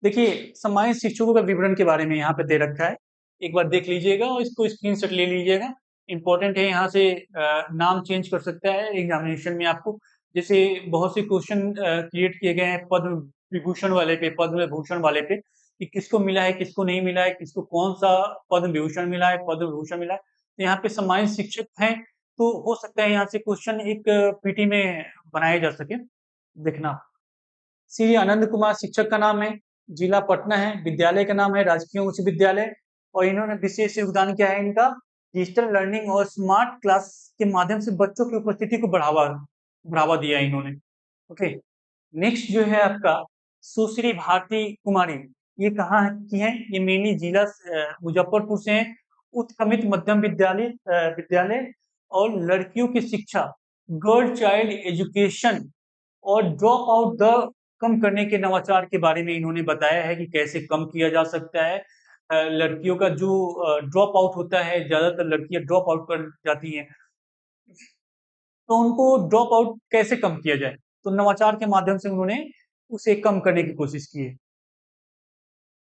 देखिए, सम्मानित शिक्षकों का विवरण के बारे में यहाँ पे दे रखा है, एक बार देख लीजिएगा और इसको स्क्रीनशॉट ले लीजिएगा। इम्पोर्टेंट है, यहाँ से नाम चेंज कर सकता है एग्जामिनेशन में आपको। जैसे बहुत से क्वेश्चन क्रिएट किए गए हैं पद्म विभूषण वाले पे, पद्म भूषण वाले पे, कि किसको मिला है, किसको नहीं मिला है, किसको कौन सा पद्म विभूषण मिला है, पद्म भूषण मिला है। तो यहाँ पे सम्मानित शिक्षक हैं, तो हो सकता है यहाँ से क्वेश्चन एक पीटी में बनाया जा सके, देखना। श्री आनंद कुमार शिक्षक का नाम है, जिला पटना है, विद्यालय का नाम है राजकीय उच्च विद्यालय, और इन्होंने विशेष योगदान क्या है इनका, डिजिटल लर्निंग और स्मार्ट क्लास के माध्यम से बच्चों की उपस्थिति को बढ़ावा दिया इन्होंने, ओके। नेक्स्ट जो है आपका सुश्री भारती कुमारी, ये कहाँ की है, ये मेनली जिला मुजफ्फरपुर से है। उत्क्रमित मध्यम विद्यालय और लड़कियों की शिक्षा, गर्ल चाइल्ड एजुकेशन और ड्रॉप आउट दर कम करने के नवाचार के बारे में इन्होंने बताया है कि कैसे कम किया जा सकता है। लड़कियों का जो ड्रॉप आउट होता है, ज्यादातर लड़कियां ड्रॉप आउट कर जाती हैं, तो उनको ड्रॉप आउट कैसे कम किया जाए, तो नवाचार के माध्यम से उन्होंने उसे कम करने की कोशिश की है।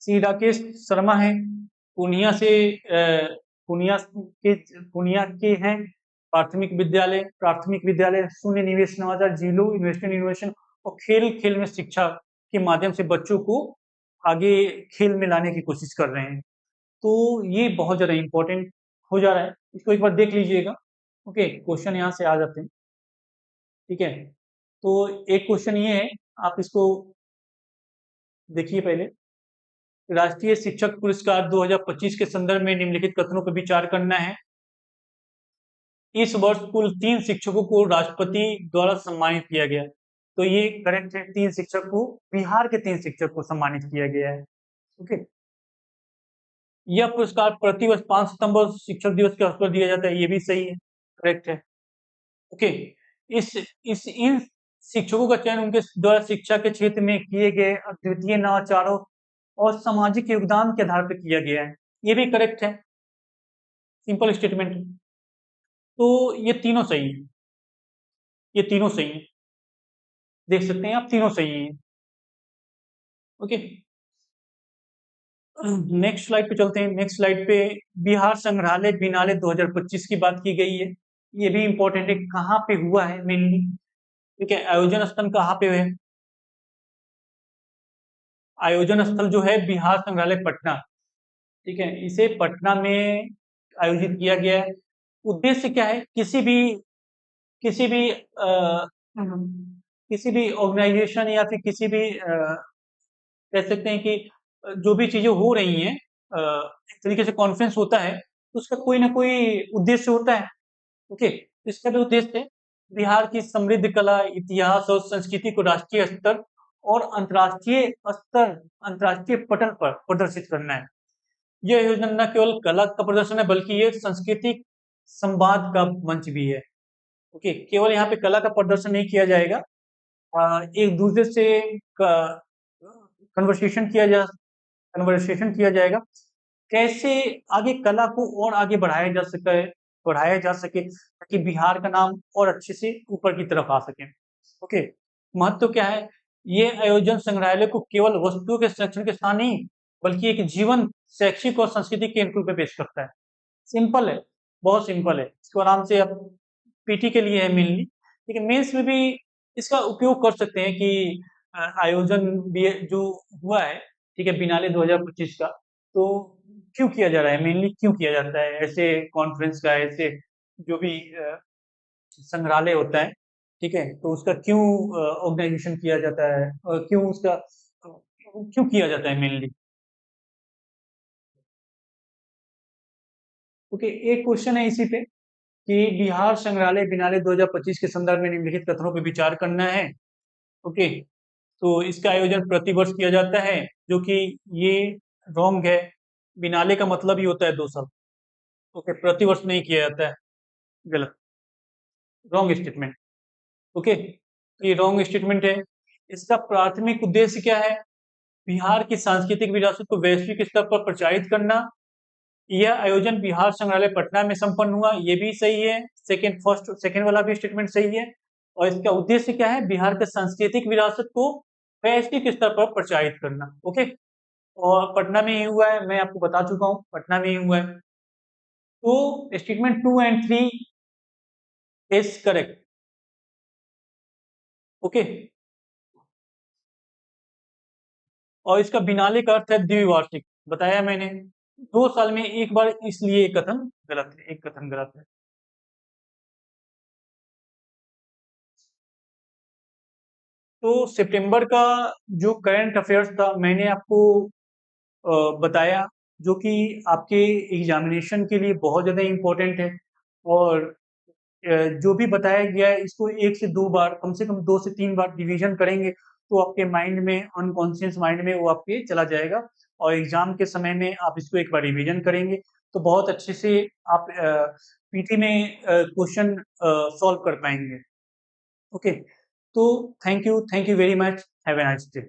श्री राकेश शर्मा है, पूर्णिया से, पूर्णिया के हैं। प्राथमिक विद्यालय शून्य निवेश नवाचार, जीलो इन्वेस्टमेंट इनोवेशन और खेल में शिक्षा के माध्यम से बच्चों को आगे खेल में लाने की कोशिश कर रहे हैं। तो ये बहुत ज्यादा इंपॉर्टेंट हो जा रहा है, इसको एक बार देख लीजिएगा, ओके। क्वेश्चन यहाँ से आ जाते हैं, ठीक है। तो एक क्वेश्चन ये है, आप इसको देखिए पहले। राष्ट्रीय शिक्षक पुरस्कार 2025 के संदर्भ में निम्नलिखित कथनों पर विचार करना है। इस वर्ष कुल 3 शिक्षकों को राष्ट्रपति द्वारा सम्मानित किया गया, तो ये करेक्ट है, 3 शिक्षक को, बिहार के 3 शिक्षक को सम्मानित किया गया है, ओके। यह पुरस्कार प्रतिवर्ष 5 सितंबर शिक्षक दिवस के अवसर पर दिया जाता है, ये भी सही है, करेक्ट है, ओके। इन शिक्षकों का चयन उनके द्वारा शिक्षा के क्षेत्र में किए गए अद्वितीय नवाचारों और सामाजिक योगदान के आधार पर किया गया है, ये भी करेक्ट है, सिंपल स्टेटमेंट। तो ये तीनों सही है, ये तीनों सही है, देख सकते हैं आप, तीनों सही है, ओके। नेक्स्ट स्लाइड पे चलते हैं। नेक्स्ट स्लाइड पे बिहार संग्रहालय बिनाले 2025 की बात की गई है, ये भी इंपॉर्टेंट है, कहाँ पे हुआ है मेनली, ठीक है। आयोजन स्थल कहाँ पे है, आयोजन स्थल जो है बिहार संग्रहालय पटना, ठीक है, इसे पटना में आयोजित किया गया है। उद्देश्य क्या है, किसी भी ऑर्गेनाइजेशन या फिर किसी भी कह सकते हैं कि जो भी चीजें हो रही हैं, एक तरीके से कॉन्फ्रेंस होता है, तो उसका कोई ना कोई उद्देश्य होता है, ओके। इसका भी उद्देश्य है बिहार की समृद्ध कला, इतिहास और संस्कृति को राष्ट्रीय स्तर और अंतर्राष्ट्रीय पटल पर प्रदर्शित करना है। यह योजना न केवल कला का प्रदर्शन है, बल्कि ये सांस्कृतिक संवाद का मंच भी है, ओके। केवल यहाँ पे कला का प्रदर्शन नहीं किया जाएगा, एक दूसरे से कन्वर्सेशन किया जाएगा, कैसे आगे कला को और आगे बढ़ाया जा सके ताकि बिहार का नाम और अच्छे से ऊपर की तरफ आ सके, ओके। महत्व क्या है, ये आयोजन संग्रहालय को केवल वस्तुओं के संरक्षण के स्थान नहीं, बल्कि एक जीवन शैक्षिक और सांस्कृतिक केंद्र के रूप में पेश करता है। सिंपल है, बहुत सिंपल है, इसको आराम से आप पीटी के लिए है मेनली, लेकिन मेंस में भी इसका उपयोग कर सकते हैं कि आयोजन भी जो हुआ है, ठीक है, बिनाले 2025 का, तो क्यों किया जा रहा है, मेनली क्यों किया जाता है ऐसे कॉन्फ्रेंस का, ऐसे जो भी संग्रहालय होता है, ठीक है? तो उसका क्यों ऑर्गेनाइज़ेशन किया जाता है और क्यों उसका क्यों किया जाता है मेनली? ओके, एक क्वेश्चन है इसी पे कि बिहार संग्रहालय बिनाले 2025 के संदर्भ में निम्नलिखित कथनों पे विचार करना है। ओके, तो इसका आयोजन प्रतिवर्ष किया जाता है, जो कि ये रॉन्ग है। बिनाले का मतलब ही होता है 2 साल। ओके, प्रतिवर्ष नहीं किया जाता है, गलत, रॉन्ग स्टेटमेंट। ओके, तो ये रॉन्ग स्टेटमेंट है। इसका प्राथमिक उद्देश्य क्या है? बिहार की सांस्कृतिक विरासत को वैश्विक स्तर पर प्रचारित करना। यह आयोजन बिहार संग्रहालय पटना में संपन्न हुआ, ये भी सही है। सेकंड वाला भी स्टेटमेंट सही है। और इसका उद्देश्य क्या है? बिहार के सांस्कृतिक विरासत को वैश्विक स्तर पर प्रचारित करना। ओके, और पटना में ही हुआ है, मैं आपको बता चुका हूँ, पटना में ही हुआ है। तो statement 2 and 3 is correct. Okay, और इसका बिनाले का अर्थ है द्विवार्षिक, बताया मैंने। 2 साल में एक बार, इसलिए एक कथन गलत है, एक कथन गलत है। तो सितंबर का जो करंट अफेयर्स था, मैंने आपको बताया, जो कि आपके एग्जामिनेशन के लिए बहुत ज़्यादा इम्पोर्टेंट है। और जो भी बताया गया है, इसको 1 से 2 बार, कम से कम 2 से 3 बार रिवीजन करेंगे, तो आपके माइंड में, अनकॉन्शियस माइंड में वो आपके चला जाएगा। और एग्जाम के समय में आप इसको एक बार रिवीजन करेंगे, तो बहुत अच्छे से आप पीटी में क्वेश्चन सॉल्व कर पाएंगे। ओके, तो thank you very much, have a nice day.